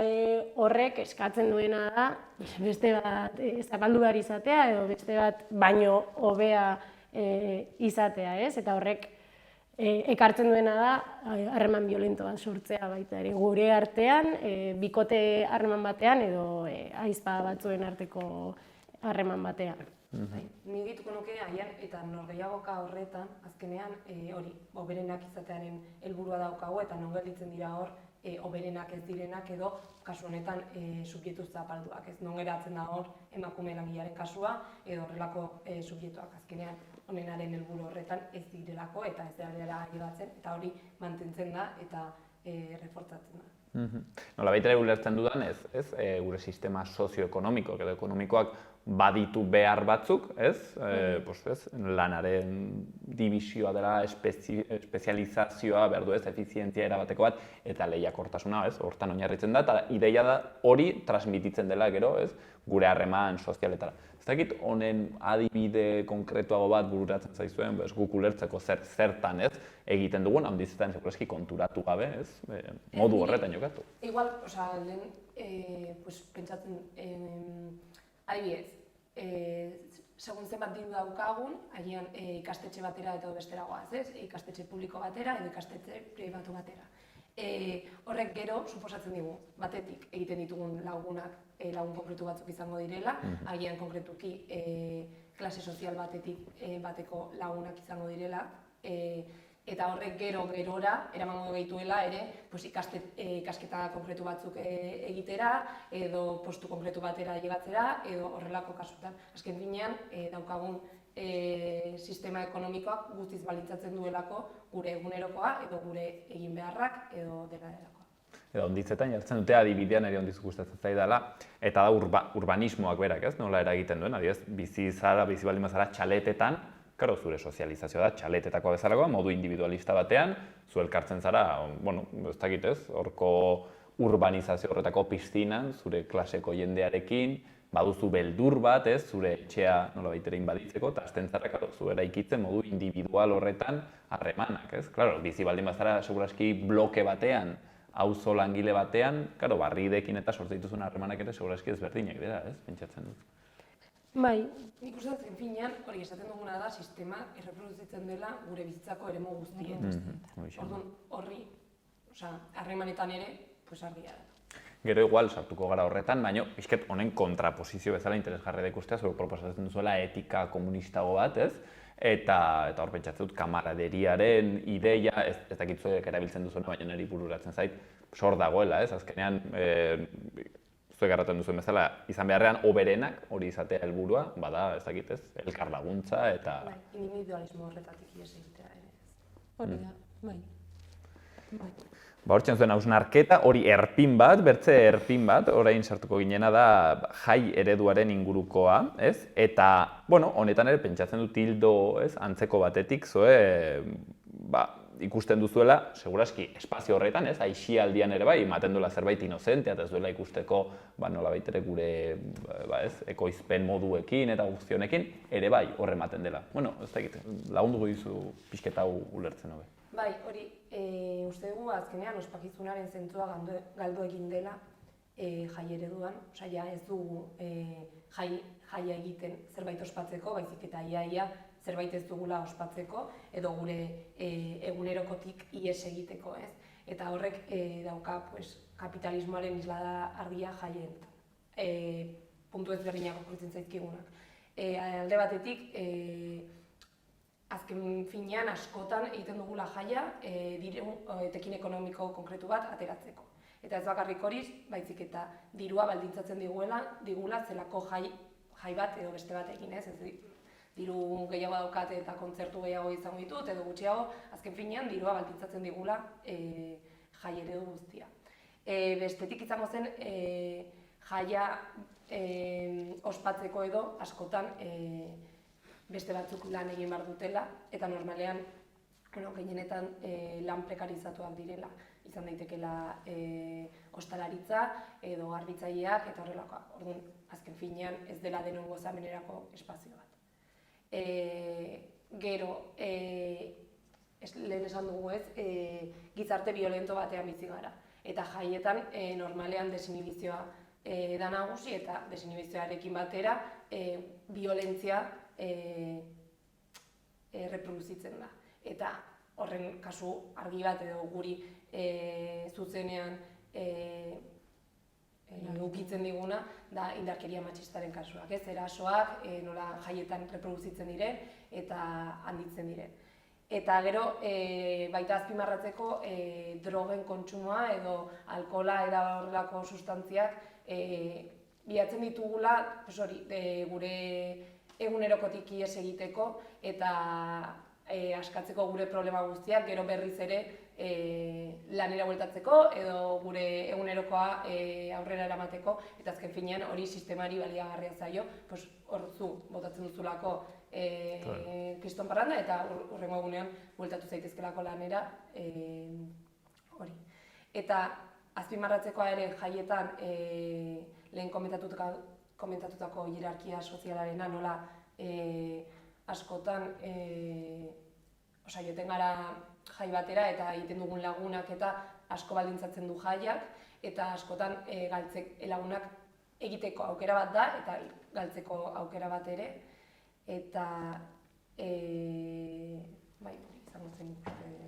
horrek eskatzen duena da, beste bat zapaldu behar izatea, edo beste bat baino hobea izatea, ez? Eta horrek ekartzen duena da, harreman violento bat sortzea baita ere, gure artean, bikote harreman batean, edo ahizpa batzuen arteko harreman batean. Ni dituko nuke aian eta norgehiagoka horretan, azkenean, hori, hoberenak izatearen helburua daukagu, eta non gelditzen dira hor, hoberenak ez direnak edo kasu honetan subjektu zapalduak, ez non geratzen da hor emakume langilearen kasua edo horrelako subjektuak azkenean honenaren helburu horretan ez direlako eta ez dela ailegatzen eta hori mantentzen da eta refortzatzen da. Nola baita ere ulertzen dudan ez, gure sistema sozioekonomiko edo ekonomikoak baditu behar batzuk, lanaren dibisioa dela, espezializazioa, behar du efizientzia erabateko bat, eta lehiakortasuna, hortan oinarritzen da, eta ideia da hori transmititzen dela gero, gure harreman sozialetara. Ez dakit honen adibide konkretuago bat bururatzen zaizuen, guk ulertzeko zertan egiten dugun, handizetan segurazki konturatu gabe, modu horretan jokatu. Igual, lehen, pentsatzen, adibidez, segun zenbat diru daukagun, agian ikastetxe batera eta bestera goaz, ikastetxe publiko batera edo ikastetxe pribatu batera. Horrek gero, suposatzen digu, batetik egiten ditugun lagunak lagun konkretu batzuk izango direla, agian konkretuki klase sozial bateko lagunak izango direla, eta horrek gerora eramango gehituela ere ikasketa konkretu batzuk egitera edo postu konkretu batera llegatzera edo horrelako kasutan. Azken finean daukagun sistema ekonomikoak guztiz baldintzatzen duelako gure egunerokoa edo gure egin beharrak edo delakoa. Edo onditzetan jartzen dute adibidean ere ondiz gustatzen zaidala, eta da urbanismoak berak, nola eragiten duen, adibidez, bizi baldin bazara txaletetan, karo, zure sozializazioa da, txaletetako bezalakoa, modu individualista batean, zu elkartzen zara, ez dakit ez, horko urbanizazio horretako piztinan, zure klaseko jendearekin, baduzu beldur bat, zure etxea nola baitere inbaditzeko, eta azten zara, karo, zu eraikitzen modu individual horretan harremanak, ez? Klaro, bizi baldin bazara, seguraski bloke batean, auzo langile batean, karo, barridekin eta sortzen dituzun harremanak ere seguraski ezberdinak dira, ez? Pentsatzen dut. Bai, Nik uste dut, finean, hori esaten duguna da, sistema erreproduzitzen dela gure bizitzako eremu guztietan. Orduan, horri, harremanetan ere, argia da. Gero igual sartuko gara horretan, baina pixket honen kontraposizio bezala interesgarri da ikustea, zure proposatzen duzuela etika komunistago bat, ez? Eta hor pentsatzen dut kamaraderiaren ideia, ez dakit zuek erabiltzen duzuena, baina niri bururatzen zait, sor dagoela, ez? Azkenean, zuek garraten duzuen bezala, izan beharrean oberenak hori izatea helburua, bada, ez dakit ez, elkar laguntza eta... Individualismo horretatik ies egitea ere. hori da, bai. Ba, hortzen zuen hausnarketa, hori erpin bat, bertze erpin bat, orain sartuko ginena da jai ereduaren ingurukoa, ez? Eta, bueno, honetan ere pentsatzen dut hildo, ez, antzeko batetik, ikusten duzuela, seguraski, espazio horretan, ez, aisialdian ere bai, ematen duela zerbait inozentea, eta ez duela ikusteko, nolabait ere gure, ekoizpen moduekin eta guztionekin, ere bai, horre ematen dela. Bueno, ez dakit, lagunduko dizu pixketa hau ulertzen hobe. Bai, hori, uste dugu azkenean ospakizunaren zentzua galdu egin dela jai ereduan, ja ez dugu jaia egiten zerbait ospatzeko, baizik eta iaia zerbait ez dugula ospatzeko, edo gure egunerokotik ihes egiteko, ez? Eta horrek dauka kapitalismoaren islada argia jaien. Puntu ezberdinak okurritzen zaizkigunak. Alde batetik, azken finean askotan egiten dugula jaia etekin ekonomiko konkretu bat ateratzeko. Eta ez bakarrik horiz, baizik eta dirua baldintzatzen digula zelako jai bat edo beste bat egin, ez? Diru gehiago daukate eta kontzertu gehiago izango ditut, edo gutxiago, azken finean dirua baldintzatzen digula jai eredu guztia. Bestetik izango zen jaia ospatzeko edo askotan beste batzuk lan egin behar dutela, eta normalean gehienetan lan prekarizatuak direla. Izan daitekeela ostalaritza edo garbitzaileak eta horrelakoak. Orduan, azken finean ez dela denon gozamenerako espazio bat. Gero, lehen esan dugu ez, gizarte violento batean bizi gara. Eta jaietan normalean desinhibizioa da nagusi eta desinhibizioarekin batera violentzia reproduzitzen da. Eta horren kasu argi bat edo guri zuzenean ukitzen diguna da indarkeria matxistaren kasuak, ez? Erasoak nola jaietan reproduzitzen diren eta handitzen diren. Eta gero, baita azpimarratzeko drogen kontsumoa edo alkohola eta horrelako sustantziak bilatzen ditugula gure egunerokotik ihes egiteko eta askatzeko gure problema guztiak, gero berriz ere lanera bueltatzeko edo gure egunerokoa aurrera eramateko, eta azken finean hori sistemari baliagarria zaio, hor zu botatzen duzulako kriston parranda eta hurrengo egunean bueltatu zaitezkelako lanera hori. Eta azpimarratzekoa ere jaietan lehen komentatutako hierarkia sozialarena nola askotan joten gara jai batera eta egiten dugun lagunak eta asko baldintzatzen du jaiak eta askotan lagunak egiteko aukera bat da eta galtzeko aukera bat ere eta izango zen.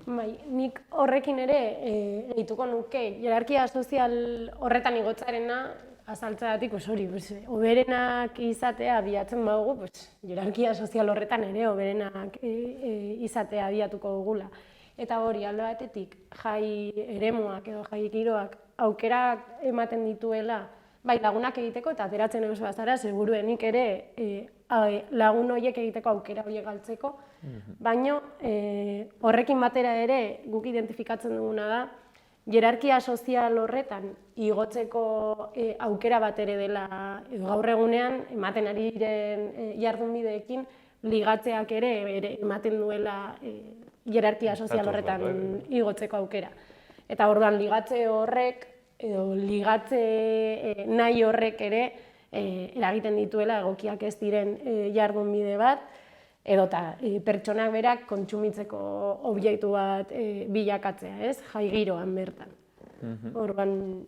Bai, nik horrekin ere egituko nuke hierarkia sozial horretan igotzarena azaltzeatik hori, hoberenak izatea abiatzen badugu, hierarkia sozial horretan ere hoberenak izatea abiatuko dugula. Eta hori, alde batetik, jai eremuak edo jai giroak aukerak ematen dituela, bai lagunak egiteko eta ateratzen oso bazara, seguruenik ere lagun horiek egiteko aukera horiek galtzeko, baina horrekin batera ere guk identifikatzen duguna da, hierarkia sozial horretan igotzeko aukera bat ere dela gaur egunean ematen ari diren jardunbideekin ligatzeak ere ematen duela hierarkia sozial horretan igotzeko aukera. Eta orduan ligatze horrek edo ligatze nahi horrek ere eragiten dituela egokiak ez diren jardunbide bat edota pertsonak berak kontsumitzeko objektu bat bilakatzea, ez? Jai giroan bertan. Orduan,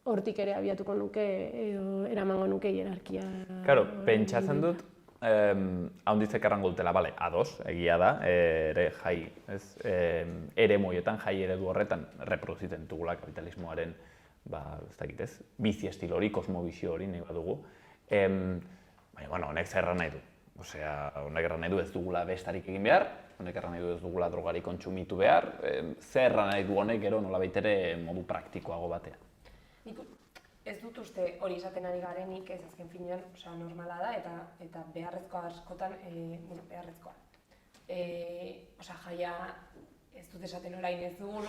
hortik ere abiatuko nuke edo eramango nuke hierarkia. Claro, pentsatzen dut, haunditzek errango dutela, bale, ados, egia da, ere jai, ez, ere moietan, jai eredu horretan, reproduzitzen dugula kapitalismoaren, ez dakit ez, bizi estilo hori, kosmobizio hori, nahi badugu. Baina, bueno, honek zer erran nahi du. Osea, honek erran nahi du ez dugula bestarik egin behar, honek erran nahi du ez dugula drogari kontsumitu behar, zer erran nahi du honek gero nolabait ere modu praktikoago batean. Nik ez dut uste hori esaten ari garenik, ez azken finean, normala da eta beharrezkoa askotan, beharrezkoa. Jaia ez dut esaten orain ez dugun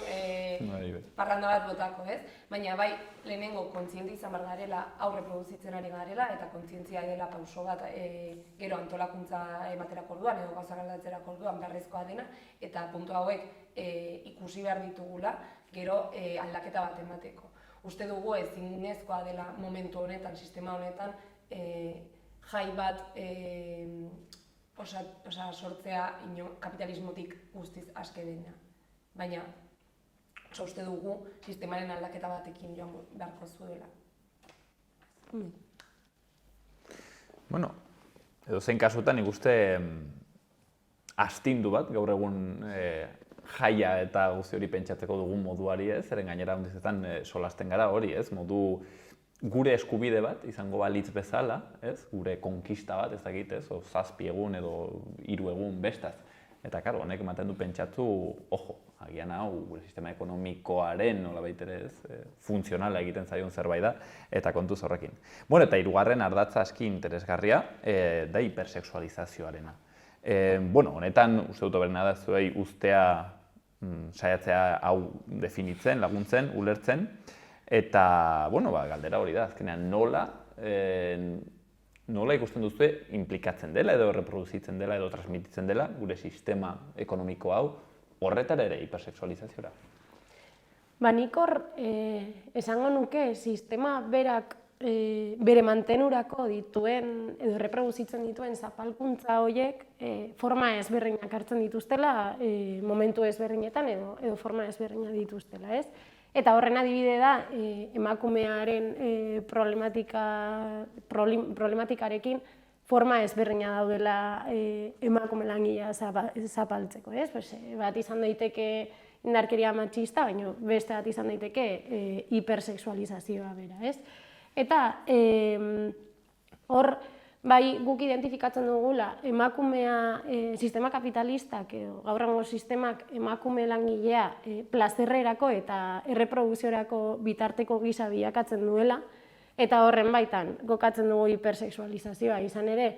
parranda bat botako, ez? Baina bai, lehenengo kontziente izan behar garela, aurre produzitzen ari garela, eta kontzientzia dela pauso bat gero antolakuntza ematerako orduan, edo gauzak aldatzerako orduan beharrezkoa dena, eta puntu hauek ikusi behar ditugula, gero aldaketa bat emateko. Uste dugu ezinezkoa dela momentu honetan, sistema honetan, jai bat sortzea kapitalismotik guztiz aske dena. Baina, uste dugu sistemaren aldaketa batekin joan beharko zuela. Bueno, edozein kasutan nik uste astindu bat gaur egun jaia eta guzti hori pentsatzeko dugun moduari, ez? Zeren gainera hondizetan solasten gara hori, ez? Modu gure eskubide bat izango balitz bezala, ez? Gure konkista bat, ez dakit, ez? 7 egun edo 3 egun bestaz. Eta karo, honek ematen du pentsatu, ojo, agian hau gure sistema ekonomikoaren nolabait ere, ez? Funtzionala egiten zaion zerbait da eta kontuz horrekin. Bueno, eta 3. ardatza aski interesgarria da hipersexualizazioarena. Bueno, honetan uste dut oberena da zuei ustea saiatzea hau definitzen, laguntzen, ulertzen. Eta, bueno, galdera hori da, azkenean nola ikusten duzue implikatzen dela edo reproduzitzen dela edo transmititzen dela gure sistema ekonomiko hau horretara ere hipersexualizaziora? Nik hor esango nuke sistema berak bere mantenurako dituen edo reproduzitzen dituen zapalkuntza horiek forma ezberdinak hartzen dituztela momentu ezberdinetan edo forma ezberdinak dituztela, ez? Eta horren adibide da emakumearen problematikarekin forma ezberdina daudela emakume langilea zapaltzeko, ez? Bat izan daiteke indarkeria matxista, baina beste bat izan daiteke hipersexualizazioa bera, ez? Eta hor, bai guk identifikatzen dugula emakumea sistema kapitalistak edo gaur egungo sistemak emakume langilea plazerrerako eta erreproduziorako bitarteko gisa bilakatzen duela, eta horren baitan gokatzen dugu hipersexualizazioa izan ere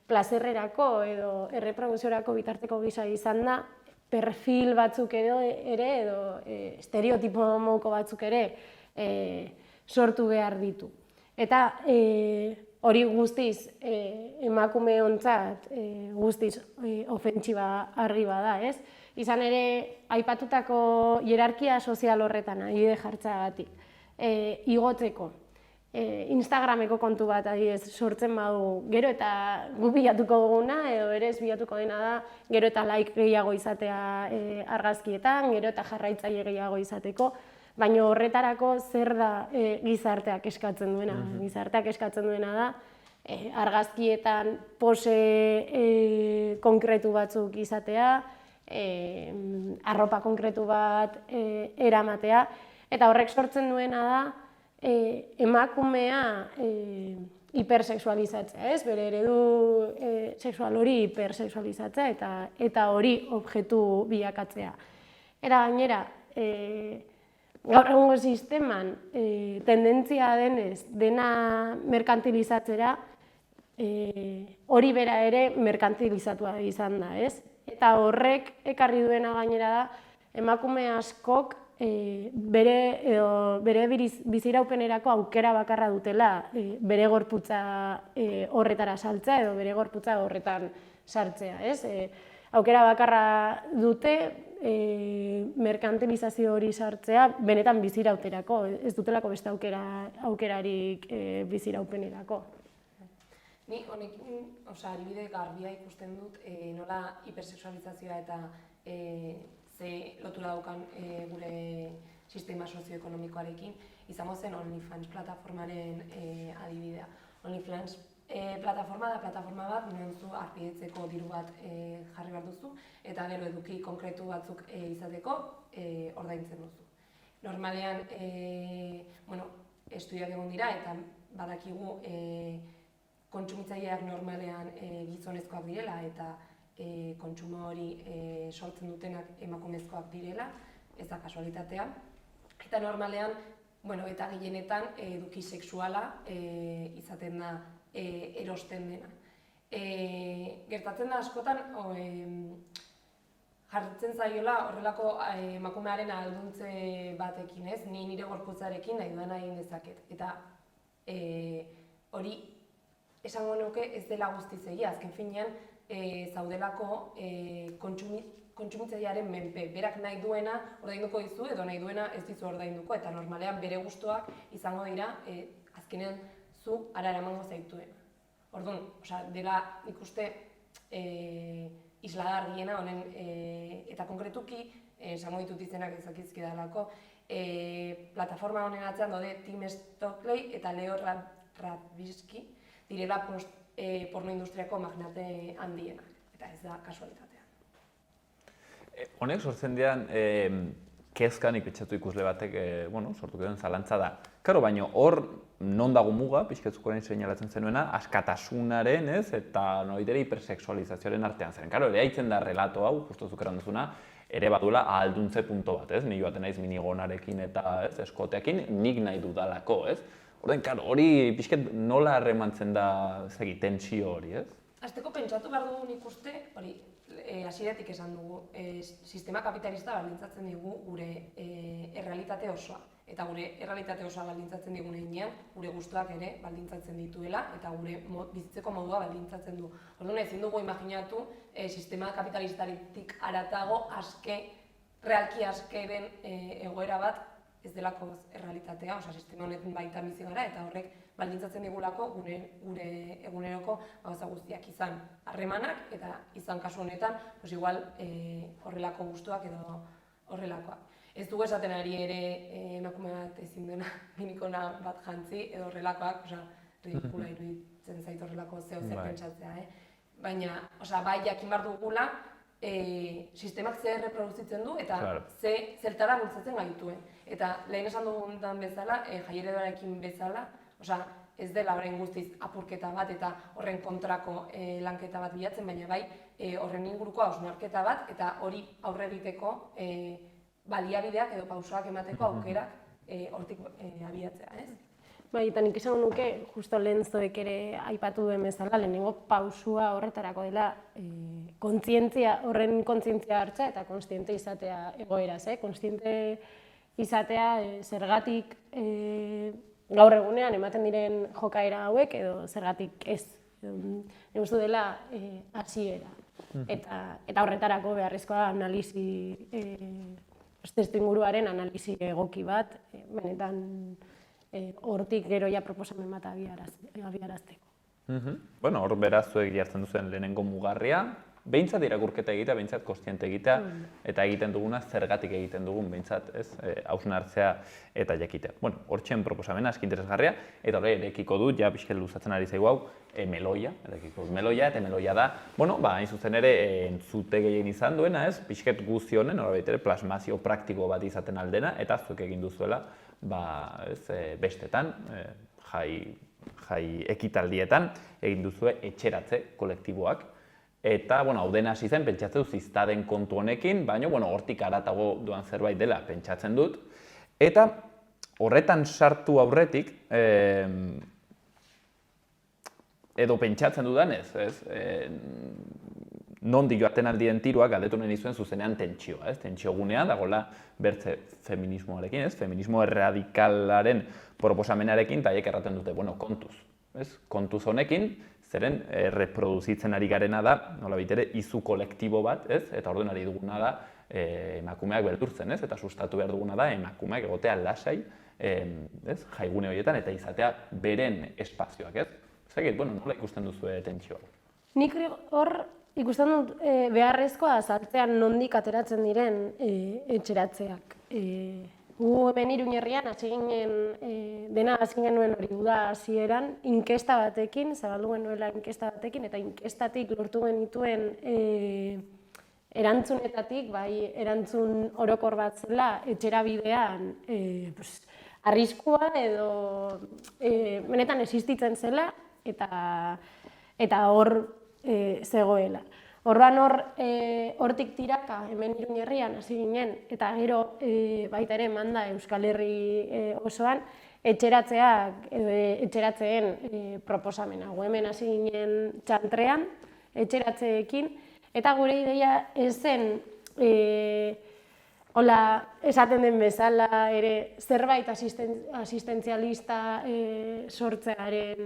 plazerrerako edo erreproduziorako bitarteko gisa izan da, perfil batzuk ere edo estereotipo moko batzuk ere sortu behar ditu. Eta hori guztiz emakumeontzat guztiz ofentsiba arriba da, ez? Izan ere, aipatutako hierarkia sozial horretan adibide jartzeagatik, igotzeko, Instagrameko kontu bat adibidez sortzen badu, gero eta gu bilatuko duguna, edo berez bilatuko dena da, gero eta like gehiago izatea argazkietan, gero eta jarraitzaile gehiago izateko, baina horretarako zer da gizarteak eskatzen duena? Gizarteak eskatzen duena da argazkietan pose konkretu batzuk izatea, arropa konkretu bat eramatea, eta horrek sortzen duena da emakumea hipersexualizatzea, ez? Bere eredu sexual hori hipersexualizatzea eta hori objektu bilakatzea. Eta gainera, gaur egungo sisteman tendentzia denez dena merkantilizatzera, hori bera ere merkantilizatua izan da, ez? Eta horrek ekarri duena gainera da, emakume askok bere biziraupenerako aukera bakarra dutela bere gorputza horretara saltzea edo bere gorputza horretan sartzea, ez? Aukera bakarra dute merkantilizazio hori sartzea benetan bizirauterako, ez dutelako beste aukerarik biziraupenerako. Ni honekin, adibide garbia ikusten dut nola hipersexualizazioa eta ze lotura daukan gure sistema sozioekonomikoarekin, izango zen OnlyFans plataformaren adibidea. OnlyFans plataforma da plataforma bat, non zu arpidetzeko diru bat jarri behar duzu, eta gero eduki konkretu batzuk izateko ordaintzen duzu. Normalean, estudiak egon dira eta badakigu kontsumitzaileak normalean gizonezkoak direla eta kontsumo hori sortzen dutenak emakumezkoak direla, ez da kasualitatea. Eta normalean, eta gehienetan eduki sexuala izaten da erosten dena. Gertatzen da askotan, jartzen zaiola horrelako emakumearen ahalduntze batekin, ez? Ni nire gorputzarekin nahi dudana egin dezaket. Eta hori esango nuke ez dela guztiz egia, azken finean zaudelako kontsumitzailearen menpe. Berak nahi duena ordainduko dizu edo nahi duena ez dizu ordainduko, eta normalean bere gustuak izango dira azkenean zu hara eramango zaituena. Orduan, dela ikuste islagarriena honen, eta konkretuki, esango ditut izenak ezakizkidalako, plataforma honen atzean daude Tim Stockley eta Leo Radvinsky direla pornoindustriako magnate handienak, eta ez da kasualitatea. Honek sortzen dian, kezkanik pentsatu ikusle batek, sortuko den zalantza da. Karo, baina hor non dago muga, pixketzuk orain seinalatzen zenuena, askatasunaren, eta nolaitere hipersexualizazioaren artean zeren. Karo, ere haitzen da relato hau, justu zuk eran duzuna, ere baduela ahalduntze punto bat, Ni joaten naiz minigonarekin eta eskoteakin nik nahi dudalako, Orduan, karo, hori pixket nola harremantzen da tensio hori, Hasteko pentsatu behar dugu nik uste, hori, hasieratik esan dugu, sistema kapitalista baldintzatzen digu gure errealitate osoa. Eta gure errealitate osoa baldintzatzen digun heinean, gure gustuak ere baldintzatzen dituela eta gure bizitzeko modua baldintzatzen du. Orduan ezin dugu imaginatu sistema kapitalistaritik haratago realki askeren egoera bat ez delako errealitatea, sistema honetan baita bizi gara eta horrek baldintzatzen digulako gure eguneroko gauza guztiak izan harremanak eta izan kasu honetan igual horrelako gustuak edo horrelakoak. Ez dugu esaten ari ere emakume bat ezin duena minikona bat jantzi edo horrelakoak, ridikula iruditzen zait horrelako zer pentsatzea. Baina, bai jakin behar dugula, sistemak zer reproduzitzen du eta zertara bultzatzen gaituen. Eta lehen esan duguntan bezala, jaieredoarekin bezala, ez dela horren guztiz apurketa bat eta horren kontrako lanketa bat bilatzen, baina bai horren inguruko hausnarketa bat eta hori aurre egiteko baliabideak edo pausoak emateko aukerak hortik abiatzea, ez? Bai, eta nik esango nuke, justo lehen zoek ere aipatu duen bezala, lehenengo pausua horretarako dela horren kontzientzia hartza eta konstiente izatea egoeraz, konstiente izatea zergatik gaur egunean ematen diren jokaera hauek edo zergatik ez. Nik uste dela hasiera. Eta horretarako beharrezkoa analisi testuinguruaren analisi egoki bat, benetan hortik gero ja proposamen bat abiarazteko. Hor beraz zuek jartzen duzen lehenengo mugarria, behintzat irakurketa egitea, behintzat kostiente egitea, eta egiten duguna zergatik egiten dugun, behintzat hausnartzea eta jakitea. Hortxen proposamena aski interesgarria, eta hori erekiko dut, ja pixket luzatzen ari zaigu hau, meloia, erekiko dut meloia, eta meloia da, hain zuzen ere entzute gehien izan duena, pixket guzti honen, horabait ere plasmazio praktiko bat izaten aldena, eta zuek egin duzuela, bestetan, jai ekitaldietan, egin duzue etxeratze kolektiboak, eta, hau dena hasi zen, pentsatzen dut ziztaden kontu honekin, baina, hortik haratago doan zerbait dela pentsatzen dut. Eta horretan sartu aurretik, edo pentsatzen dudanez, nondik joaten aldien tiruak galdetu nahi nizuen zuzenean tentsioa, tentsio gunean, dagoela bertze feminismoarekin, feminismo erradikalaren proposamenarekin, eta haiek erraten dute, kontuz. Kontuz honekin, zeren reproduzitzen ari garena da, nolabait ere, izu kolektibo bat, eta orduan ari duguna da emakumeak beldurtzen, eta sustatu behar duguna da emakumeak egotea lasai jaigune horietan eta izatea beren espazioak, Zagit, nola ikusten duzu tentsioa? Nik hor ikusten dut beharrezkoa azaltzean nondik ateratzen diren etxeratzeak. Gu hemen Iruñerrian hasi ginen, dena hasi genuen hori uda hasieran, inkesta batekin, zabaldu genuela inkesta batekin, eta inkestatik lortu genituen erantzunetatik, bai, erantzun orokor bat zela, etxera bidean arriskua edo benetan existitzen zela, eta hor zegoela. Orduan hortik tiraka, hemen Iruñerrian hasi ginen, eta gero baita ere manda Euskal Herri osoan, etxeratzeen proposamena. Gu hemen hasi ginen txantrean, etxeratzeekin, eta gure ideia ez zen, hola, esaten den bezala ere zerbait asistentzialista sortzearen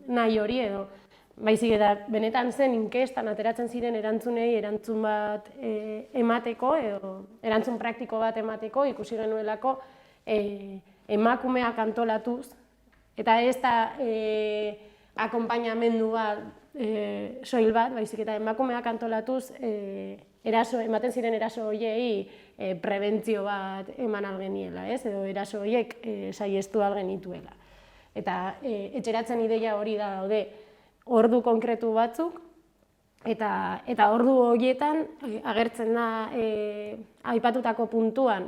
nahi hori edo, baizik eta benetan zen inkestan ateratzen ziren erantzunei erantzun bat emateko edo erantzun praktiko bat emateko ikusi genuelako emakumeak antolatuz eta ez da akonpainamendu bat soil bat, baizik eta emakumeak antolatuz ematen ziren eraso horiei prebentzio bat eman algeniela, edo eraso horiek saihestu algenituela. Eta etxeratzen ideia hori da daude ordu konkretu batzuk, eta ordu horietan agertzen da aipatutako puntuan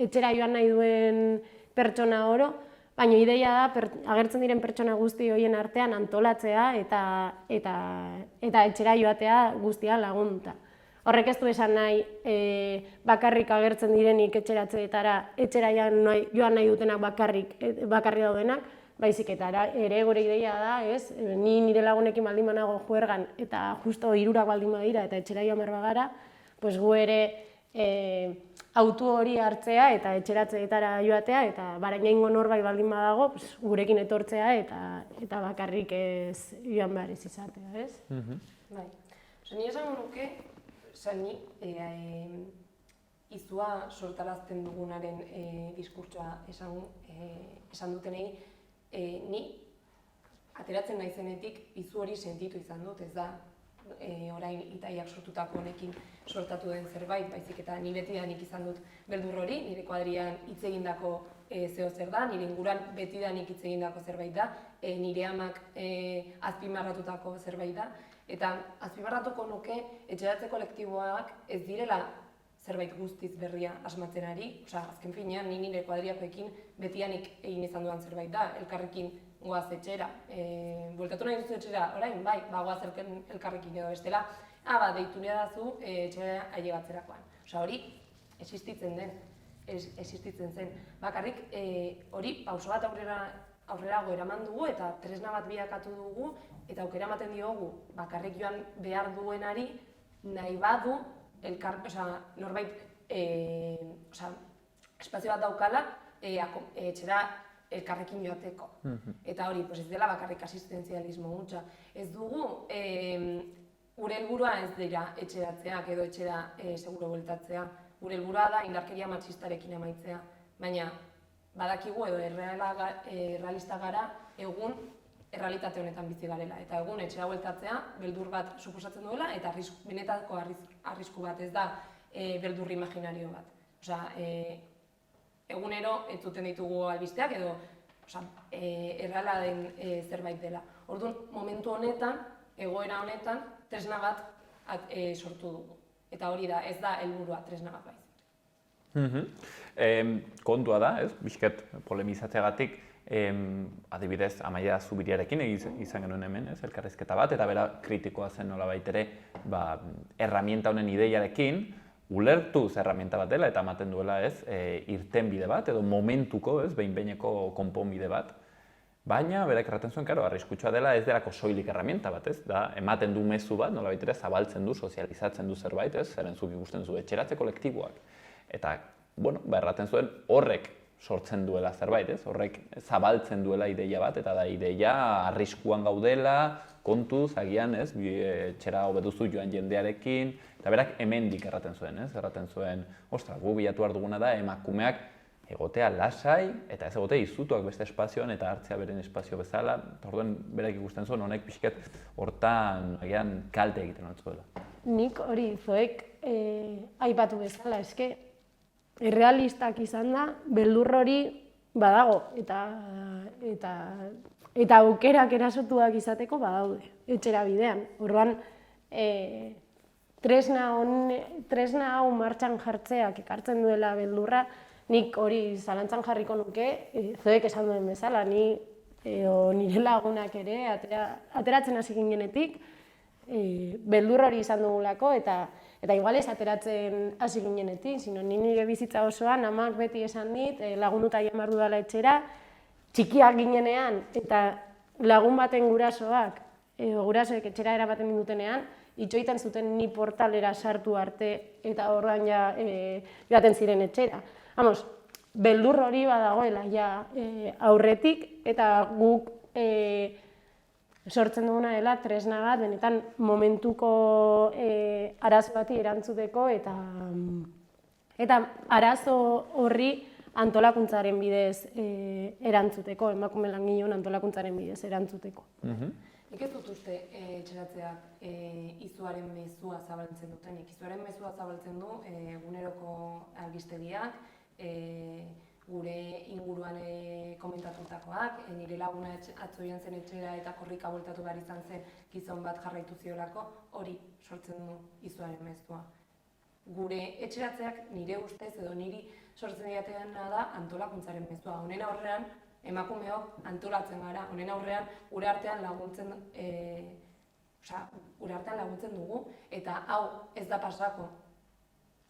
etxera joan nahi duen pertsona oro, baina ideia da agertzen diren pertsona guzti horien artean antolatzea eta etxera joatea guztia lagunduta. Horrek ez du esan nahi bakarrik agertzen direnik etxeratzeetara, etxera joan nahi dutenak bakarri daudenak, baizik eta ere gure ideia da, ni nire lagunekin baldin banago juergan eta justo 3 baldin badira eta etxera joan behar bagara, gu ere autu hori hartzea eta etxeratzeetara joatea eta barainaingo norbait baldin badago gurekin etortzea eta bakarrik ez joan behar ez izatea, ez? Bai. Ni esan nuke, ni izua sortarazten dugunaren diskurtsoa esan dutenei, ni ateratzen naizenetik izu hori sentitu izan dut, ez da orain Itaiak sortutako honekin sortatu den zerbait, baizik eta ni betidanik izan dut beldur hori, nire kuadrian hitz egindako zeo zer da, nire inguruan betidanik hitz egindako zerbait da, nire amak azpimarratutako zerbait da, eta azpimarratuko nuke etxeratze kolektiboak ez direla zerbait guztiz berria asmatzen ari, azken finean ni nire kuadriakoekin betidanik egin izan dudan zerbait da, elkarrekin goaz etxera, bueltatu nahi duzu etxera, orain, bai, goaz elkarrekin edo bestela, deitu nire dazu etxera ailegatzerakoan. Hori existitzen zen. Bakarrik hori pauso bat aurrerago eraman dugu eta tresna bat bilakatu dugu eta aukera ematen diogu bakarrik joan behar duenari nahi badu norbait espazio bat daukala etxera elkarrekin joateko. Eta hori, ez dela bakarrik asistentzialismo hutsa. Ez dugu, gure helburua ez dira etxeratzeak edo etxera seguro bueltatzea. Gure helburua da indarkeria matxistarekin amaitzea. Baina, badakigu edo errealista gara egun errealitate honetan bizi garela. Eta egun etxera bueltatzea beldur bat suposatzen duela eta benetako arrisku bat ez da beldur imaginario bat. Egunero entzuten ditugu albisteak edo erreala den zerbait dela. Orduan, momentu honetan, egoera honetan, tresna bat sortu dugu. Eta hori da, ez da helburua tresna bat baizik. Kontua da, bizket polemizatzeagatik, adibidez, Amaia Zubiriarekin izan genuen hemen, elkarrizketa bat, eta bera kritikoa zen nolabait ere, erramienta honen ideiarekin, ulertuz erramienta bat dela eta ematen duela irtenbide bat edo momentuko, behin-behineko konponbide bat. Baina, berak erraten zuen, arriskutsua dela ez delako soilik erramienta bat, da ematen du mezu bat, nolabait ere zabaltzen du, sozializatzen du zerbait, zeren zuk ikusten zu etxeratze kolektiboak. Eta, erraten zuen horrek sortzen duela zerbait, horrek zabaltzen duela ideia bat, eta da ideia arriskuan gaudela, kontuz, agian, etxera hobeduzu joan jendearekin, eta berak hemendik erraten zuen, gu bilatu behar duguna da, emakumeak egotea lasai, eta ez egotea izutuak beste espazioan, eta hartzea beren espazio bezala, eta orduan berak ikusten zuen, honek pixket hortan, agian, kalte egiten hotzuela. Nik hori zoek aipatu bezala, errealistak izan da, beldur hori badago, eta aukerak erasotuak izateko badaude, etxera bidean. Orduan, tresna hau martxan jartzeak ekartzen duela beldurra, nik hori zalantzan jarriko nuke, Zoek esan duen bezala, nire lagunak ere, ateratzen hasi ginenetik, beldur hori izan dugulako, eta igual ez ateratzen hasi ginenetik, sino nire bizitza osoan, amak beti esan dit, lagunduta jamar dudala etxera, txikiak ginenean, eta lagun baten gurasoak, gurasoek etxera eramaten dutenean, itxoiten zuten ni portalera sartu arte, eta horrean joaten ziren etxera. Vamos, beldur hori badagoela ja aurretik, eta guk sortzen duguna dela tresna bat, benetan momentuko arazo bati erantzuteko, eta arazo horri antolakuntzaren bidez erantzuteko, emakume langileon antolakuntzaren bidez erantzuteko. Nik ez dut uste etxeratzeak izuaren mezua zabaltzen dutenik. Izuaren mezua zabaltzen du eguneroko albistegiak, gure inguruan komentatutakoak, nire laguna atzo joan zen etxera eta korrika bueltatu behar izan zen gizon bat jarraitu ziolako, hori sortzen du izuaren mezua. Gure etxeratzeak nire ustez edo niri sortzen diateana da antolakuntzaren mezua. Honen aurrean, emakumeok antolatzen gara, honen aurrean gure artean laguntzen dugu, eta hau ez da pasako.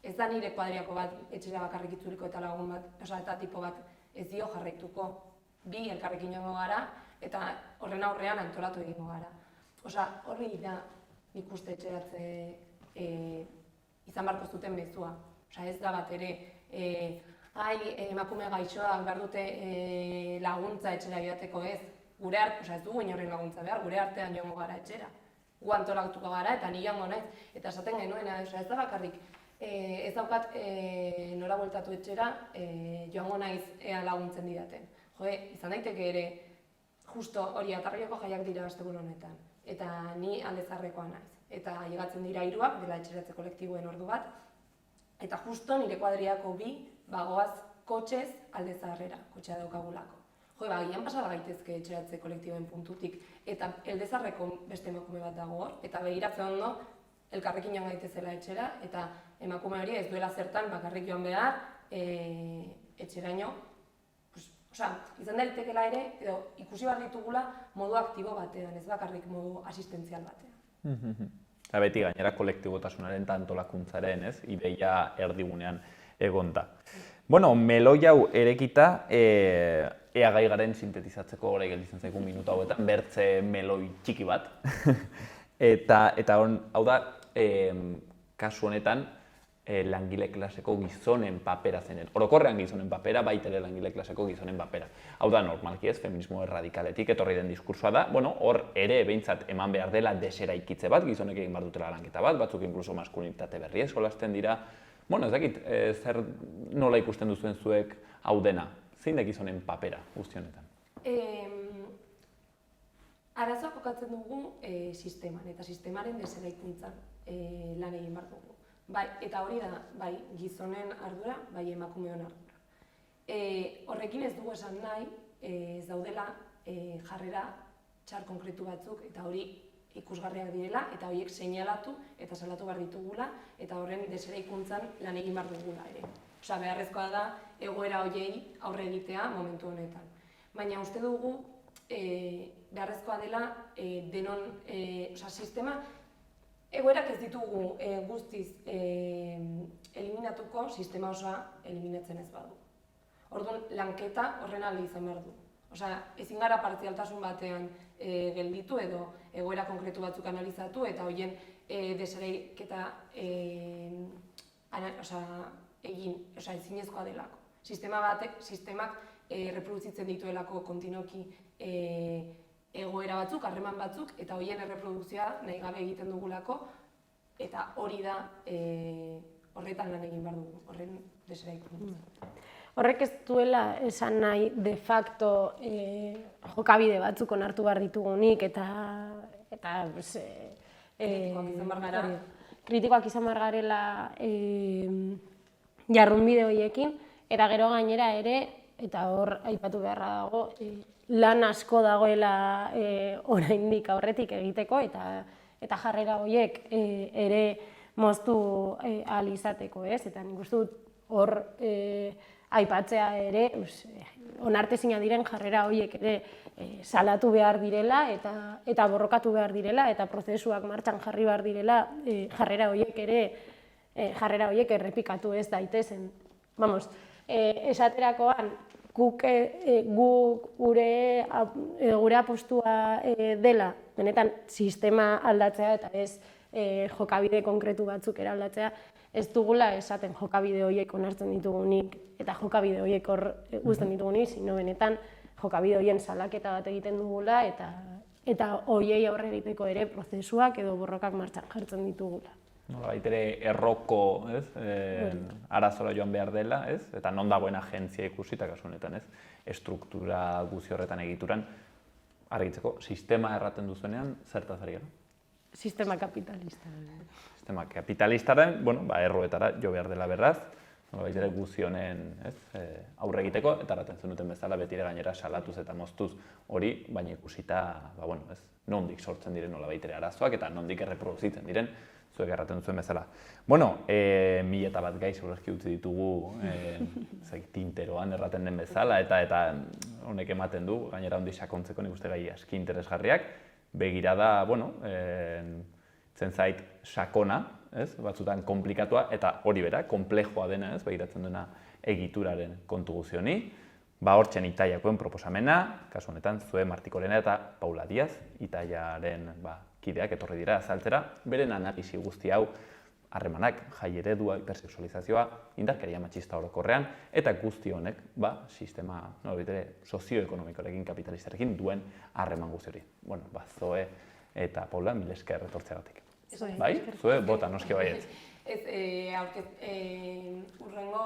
Ez da nire kuadriako bat etxera bakarrik itzuliko eta lagun bat, eta tipo bat ez dio jarraituko. Bi elkarrekin joango gara, eta horren aurrean antolatu egingo gara. Horri da nik uste etxeratze izan barko zuten mezua. Ez da bat ere, emakume gaixoak behar dute laguntza etxera joateko ez. Ez dugu inorren laguntza behar, gure artean joango gara etxera. Gu antolatuko gara eta ni joango naiz. Eta esaten genuena, ez da bakarrik, ez daukat nora bueltatu etxera, joango naiz ea laguntzen didaten. Izan daiteke ere, justo hori Atarrioko jaiak dira asteburu honetan. Eta ni Aldezarrekoa naiz. Eta llegatzen dira 3, dela etxeratze kolektiboen ordu bat. Eta justo nire kuadriako 2, bagoaz kotxez Aldezarrera, kotxea daukagulako. Agian pasara gaitezke etxeratze kolektiboen puntutik, eta Aldezarreko beste emakume bat dago hor, eta begiratzen ondo, elkarrekin joan gaitezela etxera, eta emakume hori ez duela zertan bakarrik joan behar etxeraino. Izan daitekela ere, edo ikusi behar ditugula modu aktibo batean, ez bakarrik modu asistentzial batean. Eta beti gainera kolektibotasunaren eta antolakuntzaren, ideia erdigunean egonda. Meloi hau erekita, ea gai garen sintetizatzeko orain gelditzen zaigu minutu hauetan, bertze meloi txiki bat. Eta hau da, kasu honetan, langile klaseko gizonen papera zenen. Orokorrean gizonen papera, baita ere langile klaseko gizonen papera. Hau da, normalki ez, feminismo erradikaletik etorri den diskursoa da, hor ere behintzat eman behar dela deseraikitze bat, gizonek egin behar dutela lanketa bat, batzuk inkluso maskulinitate berri esolasten dira. Ez dakit, zer nola ikusten duzuen zuek hau dena? Zein da gizonen papera guzti honetan? Arazoa kokatzen dugu sisteman, eta sistemaren deseraikuntzan lan egin behar dugu. Eta hori da, bai gizonen ardura, bai emakumeon ardura. Horrekin ez dugu esan nahi, ez daudela jarrera txar konkretu batzuk, eta hori ikusgarriak direla, eta horiek seinalatu eta salatu behar ditugula, eta horren deseraikuntzan lan egin behar dugula ere. Beharrezkoa da, egoera horiei aurre egitea momentu honetan. Baina uste dugu, beharrezkoa dela, denon, sistema, egoerak ez ditugu guztiz eliminatuko, sistema osoa eliminatzen ez badu. Orduan, lanketa horren alde izan behar du. Ezin gara partzialtasun batean gelditu edo egoera konkretu batzuk analizatu eta horien deseraiketa egin, ezinezkoa delako. Sistemak reproduzitzen dituelako kontinuoki egoera batzuk, harreman batzuk, eta horien erreprodukzioa nahi gabe egiten dugulako, eta hori da horretan lan egin behar dugu, horren deseraikuntza. Horrek ez duela esan nahi de facto jokabide batzuk onartu behar ditugunik, eta kritikoak izan behar gara. Kritikoak izan behar garela jardunbide horiekin, eta gero gainera ere, eta hor aipatu beharra dago, lan asko dagoela oraindik aurretik egiteko, eta jarrera horiek ere moztu ahal izateko, ez? Eta nik uste dut hor aipatzea ere, onartezina diren jarrera horiek ere salatu behar direla eta borrokatu behar direla eta prozesuak martxan jarri behar direla jarrera horiek errepikatu ez daitezen. Vamos, esaterakoan guk gure apostua dela benetan sistema aldatzea eta ez jokabide konkretu batzuk eraldatzea, ez dugula esaten jokabide horiek onartzen ditugunik eta jokabide horiek hor uzten ditugunik, sino benetan jokabide horien salaketa bat egiten dugula eta horiei aurre egiteko ere prozesuak edo borrokak martxan jartzen ditugula. Nolabait ere erroko, ez? Arazora joan behar dela, ez? Eta non dagoen agentzia ikusi, eta kasu honetan, ez? Estruktura guzi horretan egituran, argitzeko, sistema erraten duzuenean, zertaz ari gara? Sistema kapitalista. Sistema kapitalistaren, erroetara jo behar dela berraz, nolabait ere guzi honen aurre egiteko, eta erraten zenuten bezala betire gainera salatuz eta moztuz hori, baina ikusita, nondik sortzen diren nolabait ere arazoak eta nondik erreproduzitzen diren, zuek erraten duzuen bezala. 1001 gai segurazki utzi ditugu tinteroan erraten den bezala, eta honek ematen du, gainera ondi sakontzeko nik uste gai aski interesgarriak, begirada, zentzait sakona, batzutan komplikatua, eta hori bera, komplejoa dena, begiratzen duena egituraren kontu guzi honi. Hortzen Itaiakoen proposamena, kasu honetan, Zoe Martikorena eta Paula Diaz, Itaiaren kideak etorri dira azaltzera, beren analisi guzti hau, harremanak, jai eredua, hipersexualizazioa, indarkeria matxista orokorrean, eta guzti honek, sistema sozioekonomikoarekin, kapitalistarekin duen harreman guzti hori. Zoe eta Paula, mil esker etortzeagatik. Bai? Zoe, bota, noski baietz. Urrengo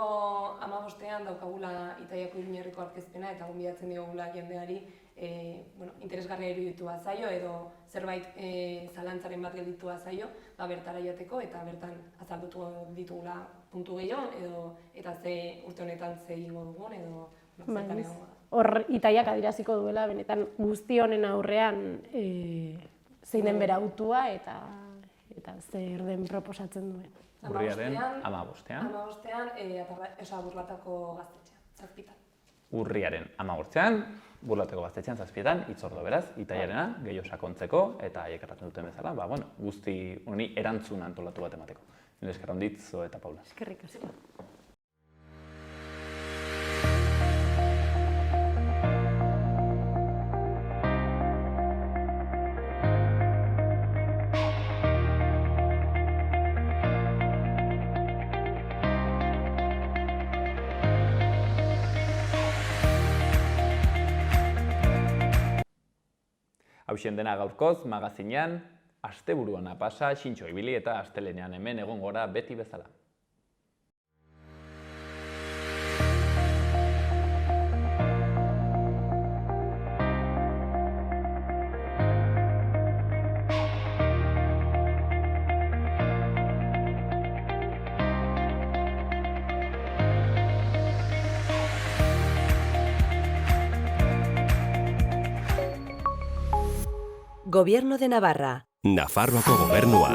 15ean daukagula Itaiako Iruñerriko aurkezpena eta gonbidatzen diogula jendeari interesgarria iruditua zaio edo zerbait zalantzaren bat gelditua zaio bertara joateko eta bertan azaldutu ditugula puntu gehiago eta ze urte honetan ze egingo dugun edo zertan egongo da. Hor Itaiak adieraziko duela benetan guzti honen aurrean zein den bere hautua eta zer den proposatzen duen. Urriaren 15ean. 15ean, Burlatako gaztetxean, 7. Urriaren 15ean, Burlatako gaztetxean 7, hitzordu beraz, Itaiarena, gehiago sakontzeko, eta haiek erraten duten bezala, guzti honi erantzun antolatu bat emateko. Mil esker hondit, Zoe eta Paula. Eskerrik asko. Hauxen dena gaurkoz, magazinean, asteburuan pasa, xintxo ibili eta astelenean hemen egon gora beti bezala. Gobierno de Navarra. Nafarroako gobernua.